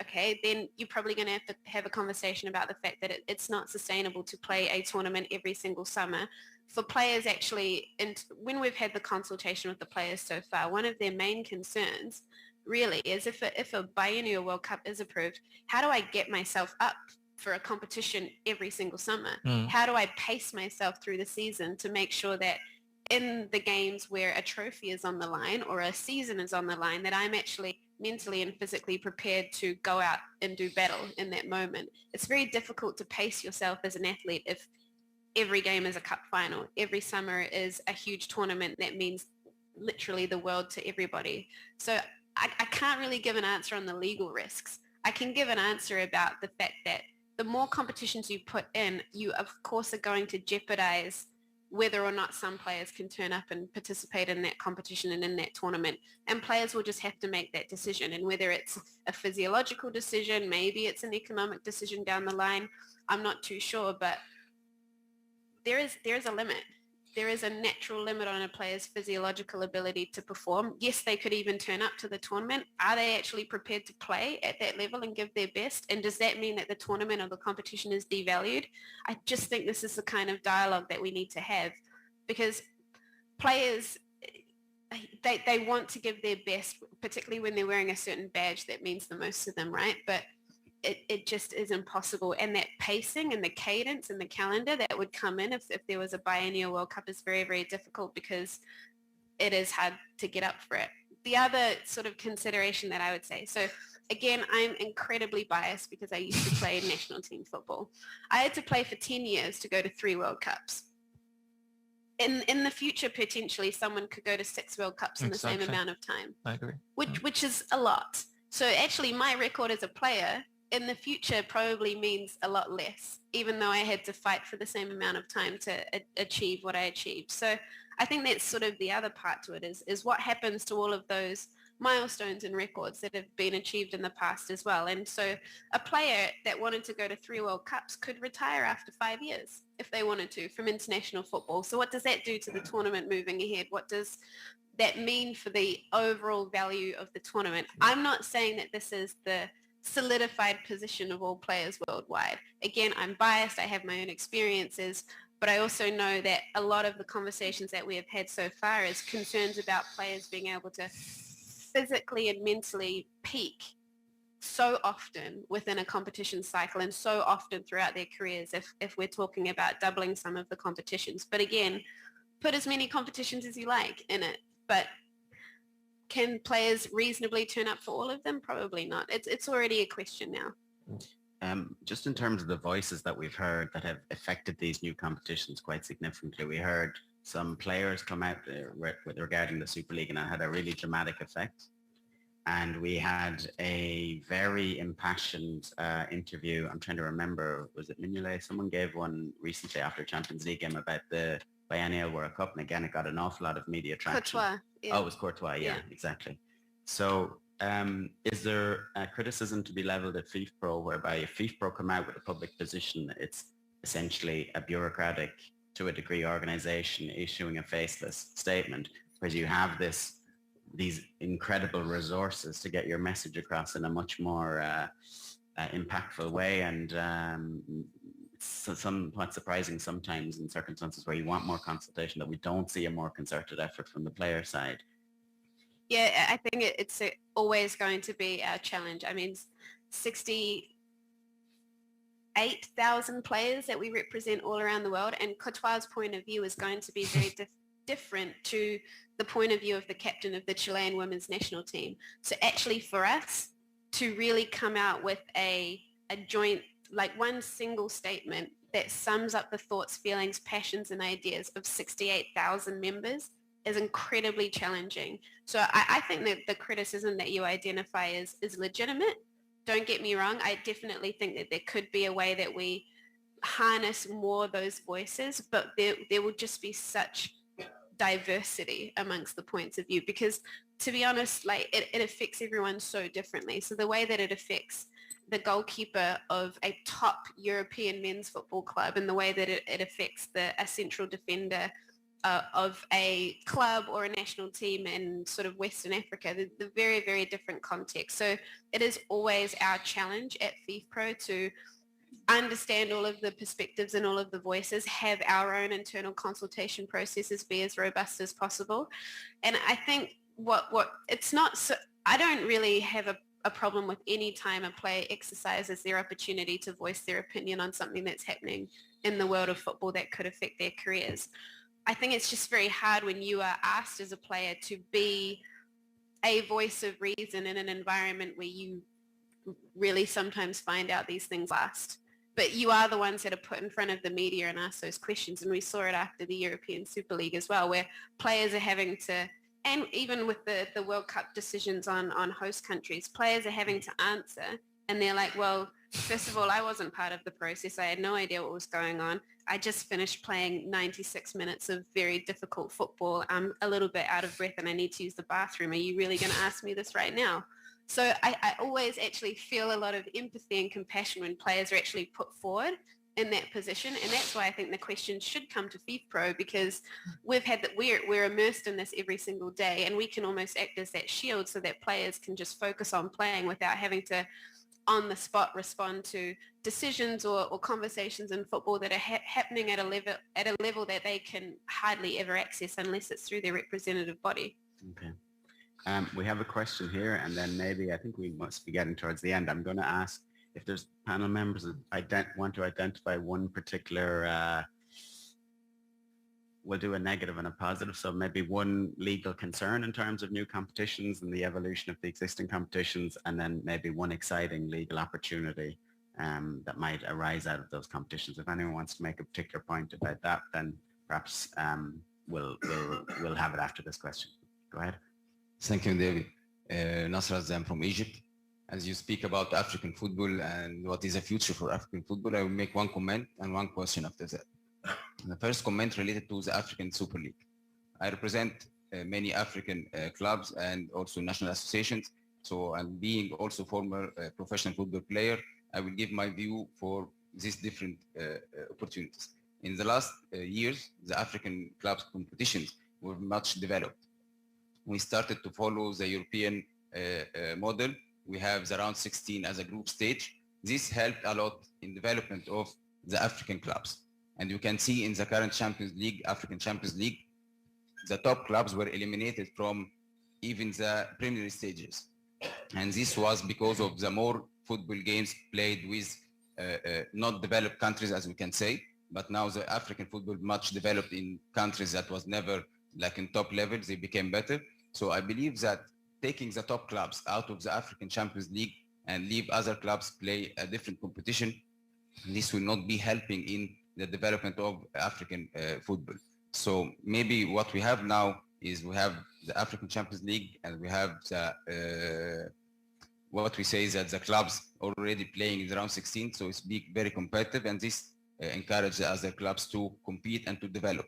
okay, then you're probably going to have a conversation about the fact that it's not sustainable to play a tournament every single summer. For players actually, and when we've had the consultation with the players so far, one of their main concerns really is if a Biennial World Cup is approved, how do I get myself up for a competition every single summer? How do I pace myself through the season to make sure that in the games where a trophy is on the line or a season is on the line, that I'm actually mentally and physically prepared to go out and do battle in that moment. It's very difficult to pace yourself as an athlete if every game is a cup final. Every summer is a huge tournament that means literally the world to everybody. So I can't really give an answer on the legal risks. I can give an answer about the fact that the more competitions you put in, you of course are going to jeopardize whether or not some players can turn up and participate in that competition and in that tournament. And players will just have to make that decision. And whether it's a physiological decision, maybe it's an economic decision down the line, I'm not too sure, but there is a limit. There is a natural limit on a player's physiological ability to perform. Yes, they could even turn up to the tournament. Are they actually prepared to play at that level and give their best? And does that mean that the tournament or the competition is devalued? I just think this is the kind of dialogue that we need to have, because players, they want to give their best, particularly when they're wearing a certain badge that means the most to them, right? But it just is impossible. And that pacing and the cadence and the calendar that would come in if there was a Biennial World Cup is very, very difficult, because it is hard to get up for it. The other sort of consideration that I would say, so again, I'm incredibly biased because I used to play national team football. I had to play for 10 years to go to 3 World Cups. In the future, potentially someone could go to 6 World Cups in the same amount of time. I agree. Which is a lot. So actually my record as a player in the future probably means a lot less, even though I had to fight for the same amount of time to achieve what I achieved. So I think that's sort of the other part to it is what happens to all of those milestones and records that have been achieved in the past as well. And so a player that wanted to go to 3 World Cups could retire after 5 years if they wanted to from international football. So what does that do to the tournament moving ahead? What does that mean for the overall value of the tournament? I'm not saying that this is the solidified position of all players worldwide. Again, I'm biased. I have my own experiences, but I also know that a lot of the conversations that we have had so far is concerns about players being able to physically and mentally peak so often within a competition cycle and so often throughout their careers if we're talking about doubling some of the competitions. But again, put as many competitions as you like in it, but can players reasonably turn up for all of them? Probably not. It's already a question now. Just in terms of the voices that we've heard that have affected these new competitions quite significantly, we heard some players come out regarding the Super League, and it had a really dramatic effect. And we had a very impassioned interview. I'm trying to remember, was it Mignolet? Someone gave one recently after Champions League game about the Biennial World Cup, and again, it got an awful lot of media traction. Courtois. Yeah. Oh, it was Courtois, yeah, exactly. So is there a criticism to be leveled at FIFPRO, whereby if FIFPRO come out with a public position, it's essentially a bureaucratic, to a degree, organization issuing a faceless statement, whereas you have these incredible resources to get your message across in a much more impactful way, and somewhat surprising sometimes in circumstances where you want more consultation, that we don't see a more concerted effort from the player side. Yeah, I think it's always going to be our challenge. I mean, 68,000 players that we represent all around the world, and Courtois' point of view is going to be very different to the point of view of the captain of the Chilean women's national team. So actually for us to really come out with a joint, like one single statement that sums up the thoughts, feelings, passions and ideas of 68,000 members is incredibly challenging. So I think that the criticism that you identify is legitimate. Don't get me wrong. I definitely think that there could be a way that we harness more of those voices, but there will just be such diversity amongst the points of view, because to be honest, like it affects everyone so differently. So the way that it affects the goalkeeper of a top European men's football club and the way that it affects a central defender of a club or a national team in sort of Western Africa, the very, very different context. So it is always our challenge at FIFPRO to understand all of the perspectives and all of the voices, have our own internal consultation processes be as robust as possible. And I think what it's not so, I don't really have a problem with any time a player exercises their opportunity to voice their opinion on something that's happening in the world of football that could affect their careers. I think it's just very hard when you are asked as a player to be a voice of reason in an environment where you really sometimes find out these things last. But you are the ones that are put in front of the media and ask those questions. And we saw it after the European Super League as well, where players are having to, and even with the World Cup decisions on host countries, players are having to answer. And they're like, well, first of all, I wasn't part of the process. I had no idea what was going on. I just finished playing 96 minutes of very difficult football. I'm a little bit out of breath and I need to use the bathroom. Are you really going to ask me this right now? So I always actually feel a lot of empathy and compassion when players are actually put forward in that position. And that's why I think the questions should come to FIFPRO, because we've had that we're immersed in this every single day, and we can almost act as that shield so that players can just focus on playing without having to on the spot respond to decisions or conversations in football that are happening at a level that they can hardly ever access unless it's through their representative body. Okay. We have a question here, and then maybe I think we must be getting towards the end. I'm going to ask if there's panel members that want to identify one particular, we'll do a negative and a positive. So maybe one legal concern in terms of new competitions and the evolution of the existing competitions, and then maybe one exciting legal opportunity that might arise out of those competitions. If anyone wants to make a particular point about that, then perhaps we'll have it after this question. Go ahead. Thank you, David. Nasser Azam from Egypt. As you speak about African football and what is the future for African football, I will make one comment and one question after that. The first comment related to the African Super League. I represent many African clubs and also national associations. So, and being also former professional football player, I will give my view for these different opportunities. In the last years, the African clubs competitions were much developed. We started to follow the European model. We have the round 16 as a group stage. This helped a lot in development of the African clubs. And you can see in the current Champions League, African Champions League, the top clubs were eliminated from even the Premier League stages. And this was because of the more football games played with not developed countries, as we can say, but now the African football much developed in countries that was never like in top levels, they became better. So I believe that taking the top clubs out of the African Champions League and leave other clubs play a different competition, this will not be helping in the development of African football. So maybe what we have now is we have the African Champions League and we have the, what we say is that the clubs already playing in the round 16, so it's very competitive, and this encourages the other clubs to compete and to develop.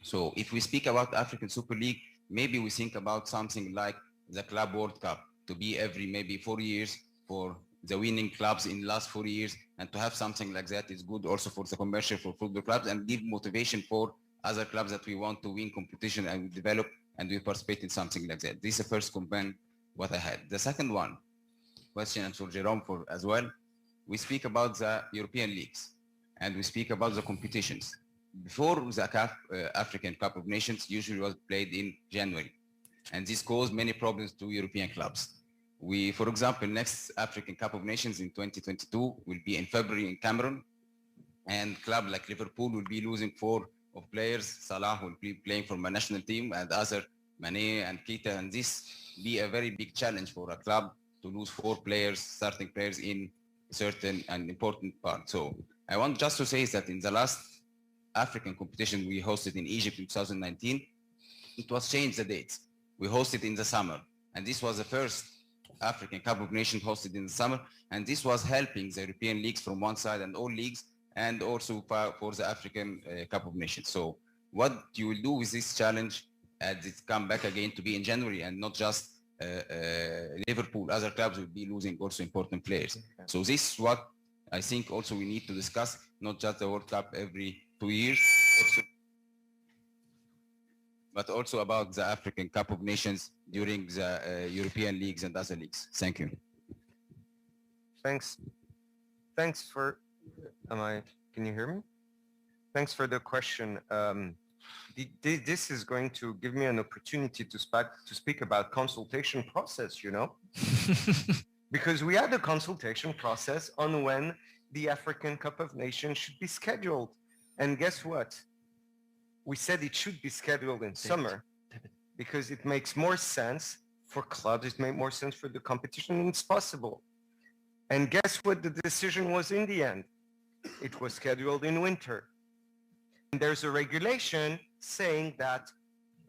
So if we speak about African Super League, maybe we think about something like the Club World Cup to be every maybe 4 years for the winning clubs in the last 4 years, and to have something like that is good also for the commercial for football clubs and give motivation for other clubs that we want to win competition and we develop and we participate in something like that. This is the first comment what I had. The second one, question and for Jerome for as well, we speak about the European leagues and we speak about the competitions. Before the CAF, African Cup of Nations usually was played in January, and this caused many problems to European clubs. We, for example, next African Cup of Nations in 2022 will be in February in Cameroon, and club like Liverpool will be losing 4 of players. Salah will be playing for my national team and other Mane and Keita, and this be a very big challenge for a club to lose 4 players, starting players in certain and important part. So I want just to say is that in the last African competition we hosted in Egypt in 2019, it was changed the dates. We hosted in the summer, and this was the first African Cup of Nations hosted in the summer, and this was helping the European leagues from one side and all leagues, and also for the African Cup of Nations. So what you will do with this challenge as it come back again to be in January and not just Liverpool, other clubs will be losing also important players. So this is what I think also we need to discuss, not just the World Cup every 2 years, but also about the African Cup of Nations during the European leagues and other leagues. Thank you. Thanks. Thanks for, can you hear me? Thanks for the question. This is going to give me an opportunity to speak about consultation process, you know? Because we had a consultation process on when the African Cup of Nations should be scheduled. And guess what? We said it should be scheduled in summer because it makes more sense for clubs, it makes more sense for the competition, and it's possible. And guess what the decision was in the end? It was scheduled in winter. And there's a regulation saying that,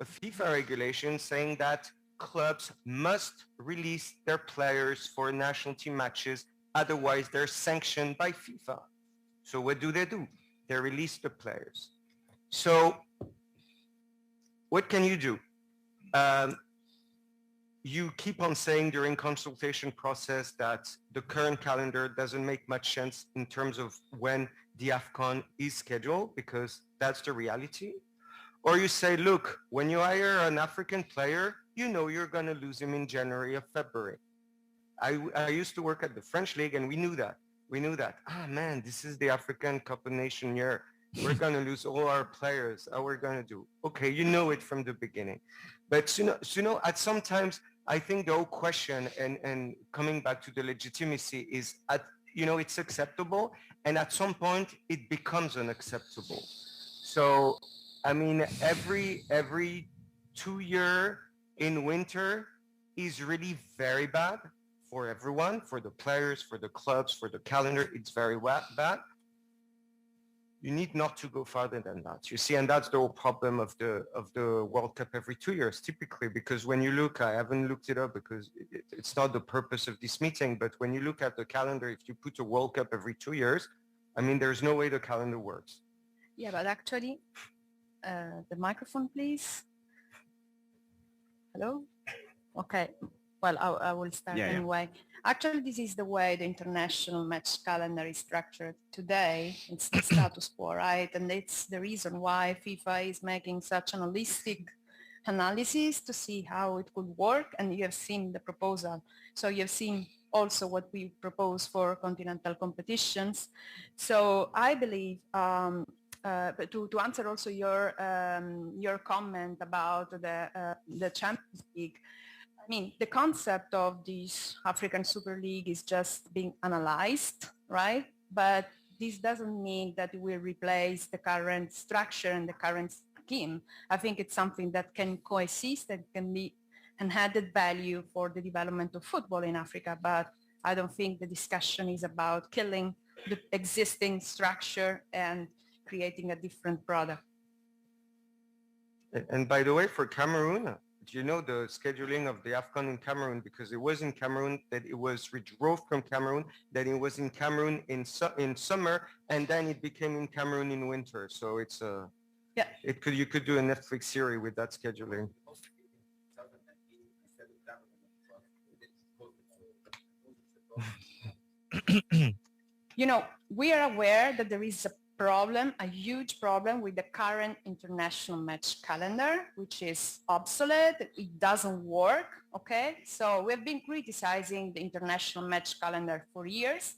a FIFA regulation saying that clubs must release their players for national team matches, otherwise they're sanctioned by FIFA. So what do? They release the players. So what can you do? You keep on saying during consultation process that the current calendar doesn't make much sense in terms of when the AFCON is scheduled, because that's the reality. Or you say, look, when you hire an African player, you know you're going to lose him in January or February. I used to work at the French League, and we knew that. Ah, man, this is the African Cup of Nations year. We're going to lose all our players. How we're going to do? Okay, you know it from the beginning. But, you know, at sometimes, I think the whole question, and coming back to the legitimacy, is, it's acceptable. And at some point, it becomes unacceptable. So, I mean, every 2 year in winter is really very bad for everyone, for the players, for the clubs, for the calendar. It's very bad. You need not to go farther than that. You see, and that's the whole problem of the World Cup every 2 years, typically, because when you look, I haven't looked it up because it's not the purpose of this meeting, but when you look at the calendar, if you put a World Cup every 2 years, I mean, there's no way the calendar works. Yeah, but actually, the microphone, please. Hello? Okay. Well, I will start anyway. Yeah. Actually, this is the way the international match calendar is structured today. It's the status quo, right? And it's the reason why FIFA is making such an holistic analysis to see how it could work. And you have seen the proposal. So you have seen also what we propose for continental competitions. So I believe, but to answer also your comment about the Champions League, I mean, the concept of this African Super League is just being analyzed, right? But this doesn't mean that it will replace the current structure and the current scheme. I think it's something that can coexist and can be an added value for the development of football in Africa. But I don't think the discussion is about killing the existing structure and creating a different product. And by the way, for Cameroon, do you know the scheduling of the AFCON in Cameroon? Because it was in Cameroon, that it was withdrawn from Cameroon, then it was in Cameroon in summer, and then it became in Cameroon in winter. So it's you could do a Netflix series with that scheduling. You know, we are aware that there is a huge problem with the current international match calendar, which is obsolete. It doesn't work, okay? So we've been criticizing the international match calendar for years.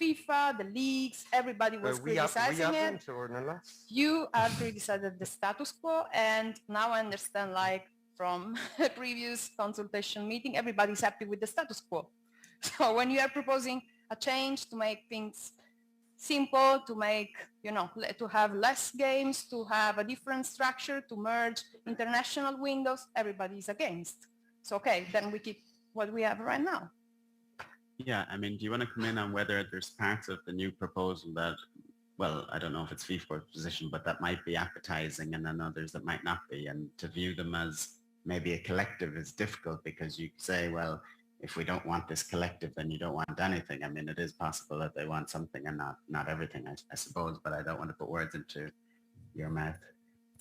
FIFA, the leagues, everybody was criticizing it. Ornella. You have criticized the status quo, and now I understand, like from a previous consultation meeting, everybody's happy with the status quo. So when you are proposing a change to make things simple, to make, to have less games, to have a different structure, to merge international windows, everybody's against. So, okay, then we keep what we have right now. Yeah, I mean, do you want to come in on whether there's parts of the new proposal that, well, I don't know if it's FIFPRO's position, but that might be appetizing, and then others that might not be, and to view them as maybe a collective is difficult because you say, well, if we don't want this collective, then you don't want anything. I mean, it is possible that they want something and not everything, I suppose, but I don't want to put words into your mouth.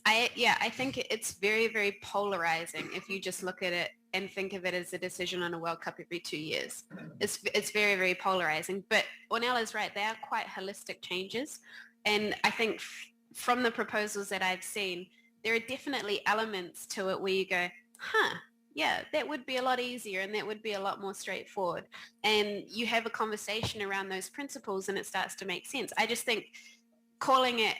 I think it's very, very polarizing if you just look at it and think of it as a decision on a World Cup every 2 years. It's very, very polarizing. But Ornella's right, they are quite holistic changes. And I think from the proposals that I've seen, there are definitely elements to it where you go, yeah, that would be a lot easier and that would be a lot more straightforward. And you have a conversation around those principles and it starts to make sense. I just think calling it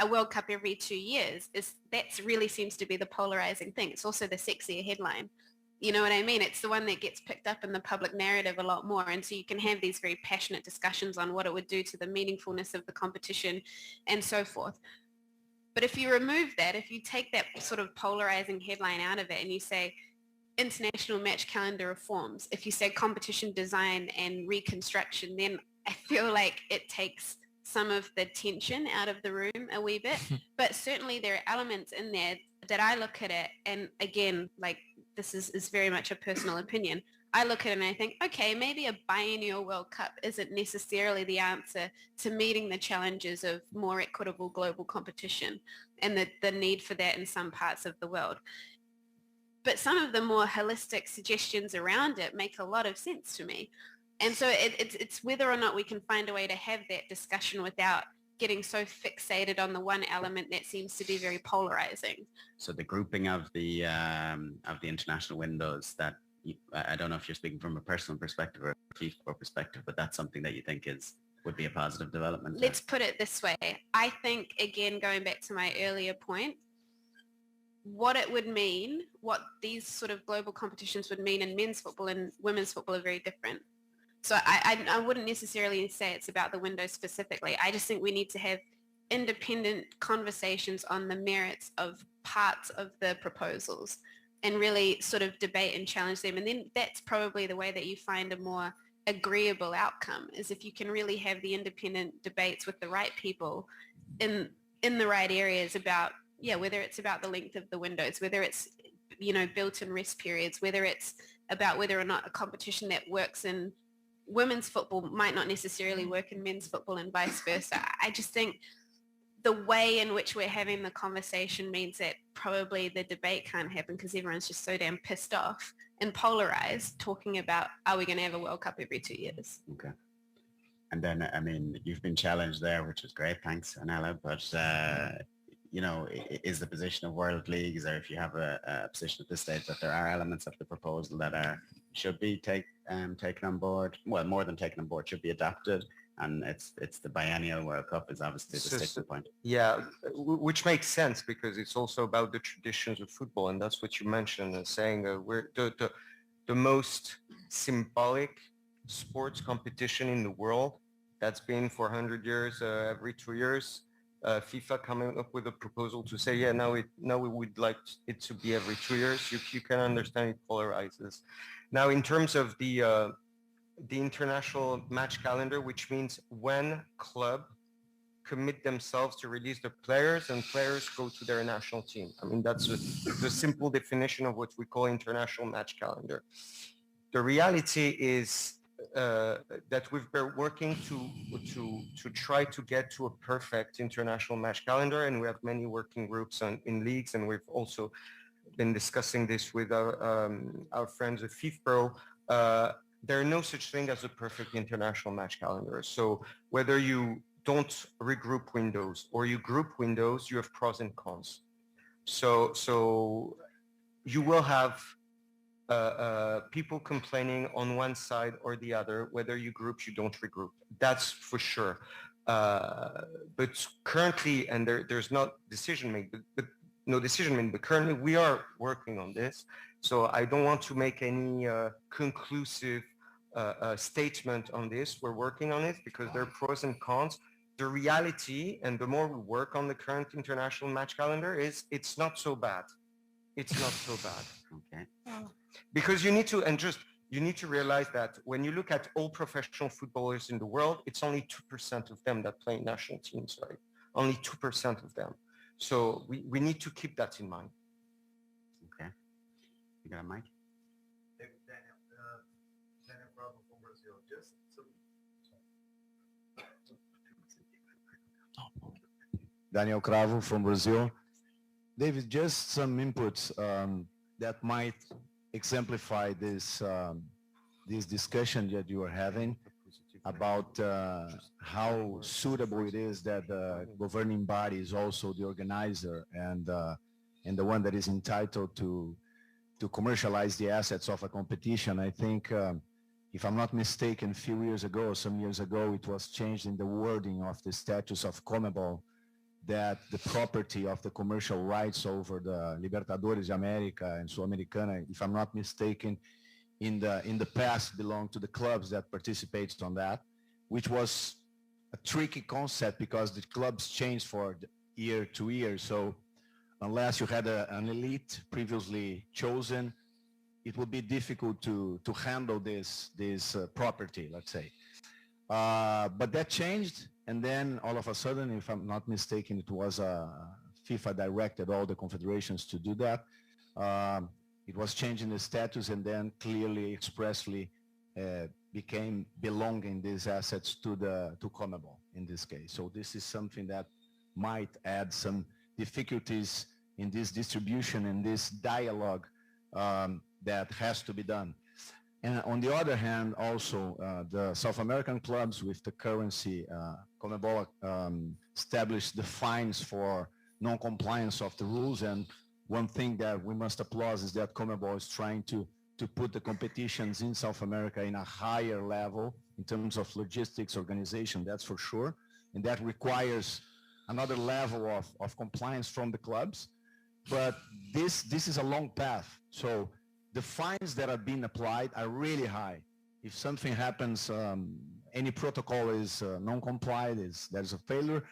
a World Cup every 2 years that really seems to be the polarizing thing. It's also the sexier headline. You know what I mean? It's the one that gets picked up in the public narrative a lot more. And so you can have these very passionate discussions on what it would do to the meaningfulness of the competition and so forth. But if you remove that, if you take that sort of polarizing headline out of it and you say international match calendar reforms, if you say competition design and reconstruction, then I feel like it takes some of the tension out of the room a wee bit. But certainly there are elements in there that I look at it, and again, like this is very much a personal opinion. I look at it and I think, okay, maybe a biennial World Cup isn't necessarily the answer to meeting the challenges of more equitable global competition and the need for that in some parts of the world. But some of the more holistic suggestions around it make a lot of sense to me. And so it's whether or not we can find a way to have that discussion without getting so fixated on the one element that seems to be very polarizing. So the grouping of the international windows, that I don't know if you're speaking from a personal perspective or a FIFPRO perspective, but that's something that you think would be a positive development. Let's put it this way. I think, again, going back to my earlier point, what it would mean, what these sort of global competitions would mean in men's football and women's football are very different. So I wouldn't necessarily say it's about the window specifically. I just think we need to have independent conversations on the merits of parts of the proposals and really sort of debate and challenge them. And then that's probably the way that you find a more agreeable outcome, is if you can really have the independent debates with the right people in the right areas about, whether it's about the length of the windows, whether it's, built-in rest periods, whether it's about whether or not a competition that works in women's football might not necessarily work in men's football and vice versa. I just think the way in which we're having the conversation means that probably the debate can't happen because everyone's just so damn pissed off and polarized talking about, are we going to have a World Cup every 2 years? Okay. And then, I mean, you've been challenged there, which is great. Thanks, Ornella. But, is the position of World Leagues, or if you have a position at this stage, that there are elements of the proposal that should be taken on board, well, more than taken on board, should be adapted, and it's the biennial World Cup is obviously the sticking point. Yeah, which makes sense because it's also about the traditions of football, and that's what you mentioned, saying we're the most symbolic sports competition in the world. That's been for 100 years, every 2 years. FIFA coming up with a proposal to say, now we would like it to be every 2 years. You can understand it polarizes. Now, in terms of the international match calendar, which means when club commit themselves to release the players and players go to their national team. I mean, that's the simple definition of what we call international match calendar. The reality is that we've been working to try to get to a perfect international match calendar, and we have many working groups in leagues, and we've also been discussing this with our friends at FIFPRO. There are no such thing as a perfect international match calendar. So whether you don't regroup windows or you group windows, you have pros and cons. So you will have people complaining on one side or the other, whether you group, you don't regroup. That's for sure. But currently, and there's no decision made, but currently we are working on this. So I don't want to make any conclusive statement on this. We're working on it because there are pros and cons. The reality, and the more we work on the current international match calendar, is it's not so bad. It's not so bad. Okay. Because you need to realize that when you look at all professional footballers in the world, it's only 2% of them that play in national teams, right? Only 2% of them. So we need to keep that in mind. Okay. You got a mic? Daniel Bravo from Brazil. Daniel Cravo from Brazil. David, just some inputs that might exemplify this this discussion that you are having about how suitable it is that the governing body is also the organizer and the one that is entitled to commercialize the assets of a competition. I think, if I'm not mistaken, a few years ago, some years ago, it was changed in the wording of the statutes of CONMEBOL that the property of the commercial rights over the Libertadores de America and Sul-Americana, if I'm not mistaken, in the past belonged to the clubs that participated on that, which was a tricky concept because the clubs changed for year to year. So unless you had an elite previously chosen, it would be difficult to handle this property, let's say. But that changed, and then all of a sudden, if I'm not mistaken, it was FIFA directed all the confederations to do that. It was changing the status, and then clearly, expressly became belonging these assets to CONMEBOL in this case. So this is something that might add some difficulties in this distribution and this dialogue that has to be done. And on the other hand, also the South American clubs with the currency, CONMEBOL established the fines for non-compliance of the rules. And one thing that we must applaud is that CONMEBOL is trying to put the competitions in South America in a higher level in terms of logistics organization, that's for sure. And that requires another level of compliance from the clubs. But this is a long path. So the fines that are being applied are really high. If something happens, any protocol is non-complied, there's a failure,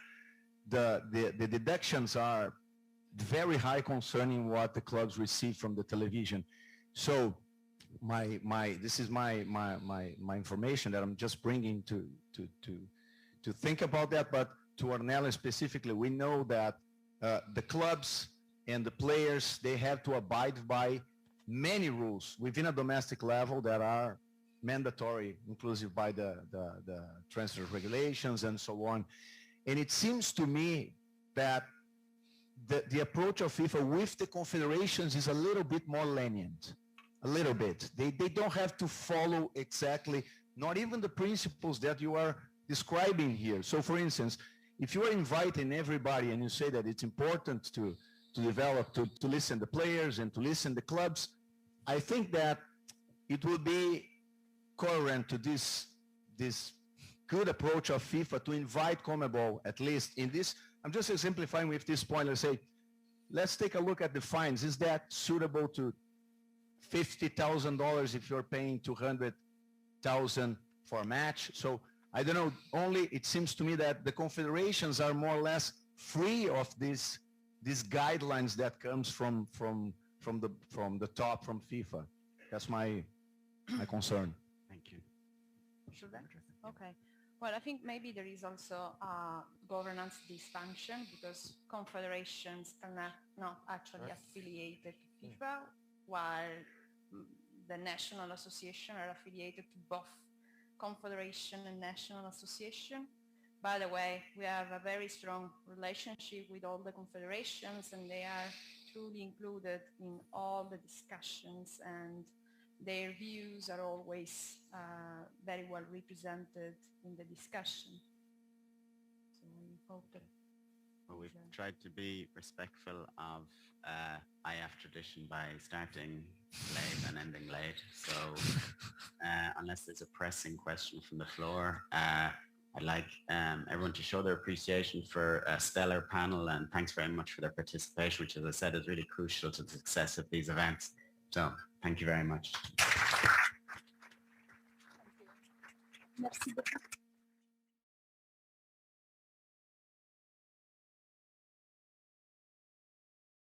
the deductions are very high concerning what the clubs receive from the television. So this is my information that I'm just bringing to think about that. But to Ornella specifically, we know that the clubs and the players, they have to abide by many rules within a domestic level that are mandatory, inclusive by the transfer regulations and so on. And it seems to me that the approach of FIFA with the confederations is a little bit more lenient, a little bit. They don't have to follow exactly, not even the principles that you are describing here. So for instance, if you are inviting everybody and you say that it's important to develop, to listen to players and to listen to clubs, I think that it will be coherent to this good approach of FIFA to invite CONMEBOL, at least in this. I'm just exemplifying with this point. Let's say, let's take a look at the fines. Is that suitable to $50,000 if you're paying $200,000 for a match? So I don't know. Only it seems to me that the confederations are more or less free of these guidelines that comes from the top, from FIFA. That's my concern. Thank you. Should I? Okay. Well, I think maybe there is also a governance dysfunction because confederations are not actually affiliated to FIFA, while the national association are affiliated to both confederation and national association. By the way, we have a very strong relationship with all the confederations, and they are truly included in all the discussions, and their views are always very well represented in the discussion. So we hope that... Well, we've tried to be respectful of IAF tradition by starting late and ending late. So unless there's a pressing question from the floor, I'd like everyone to show their appreciation for a stellar panel, and thanks very much for their participation, which, as I said, is really crucial to the success of these events. So thank you very much. Merci beaucoup.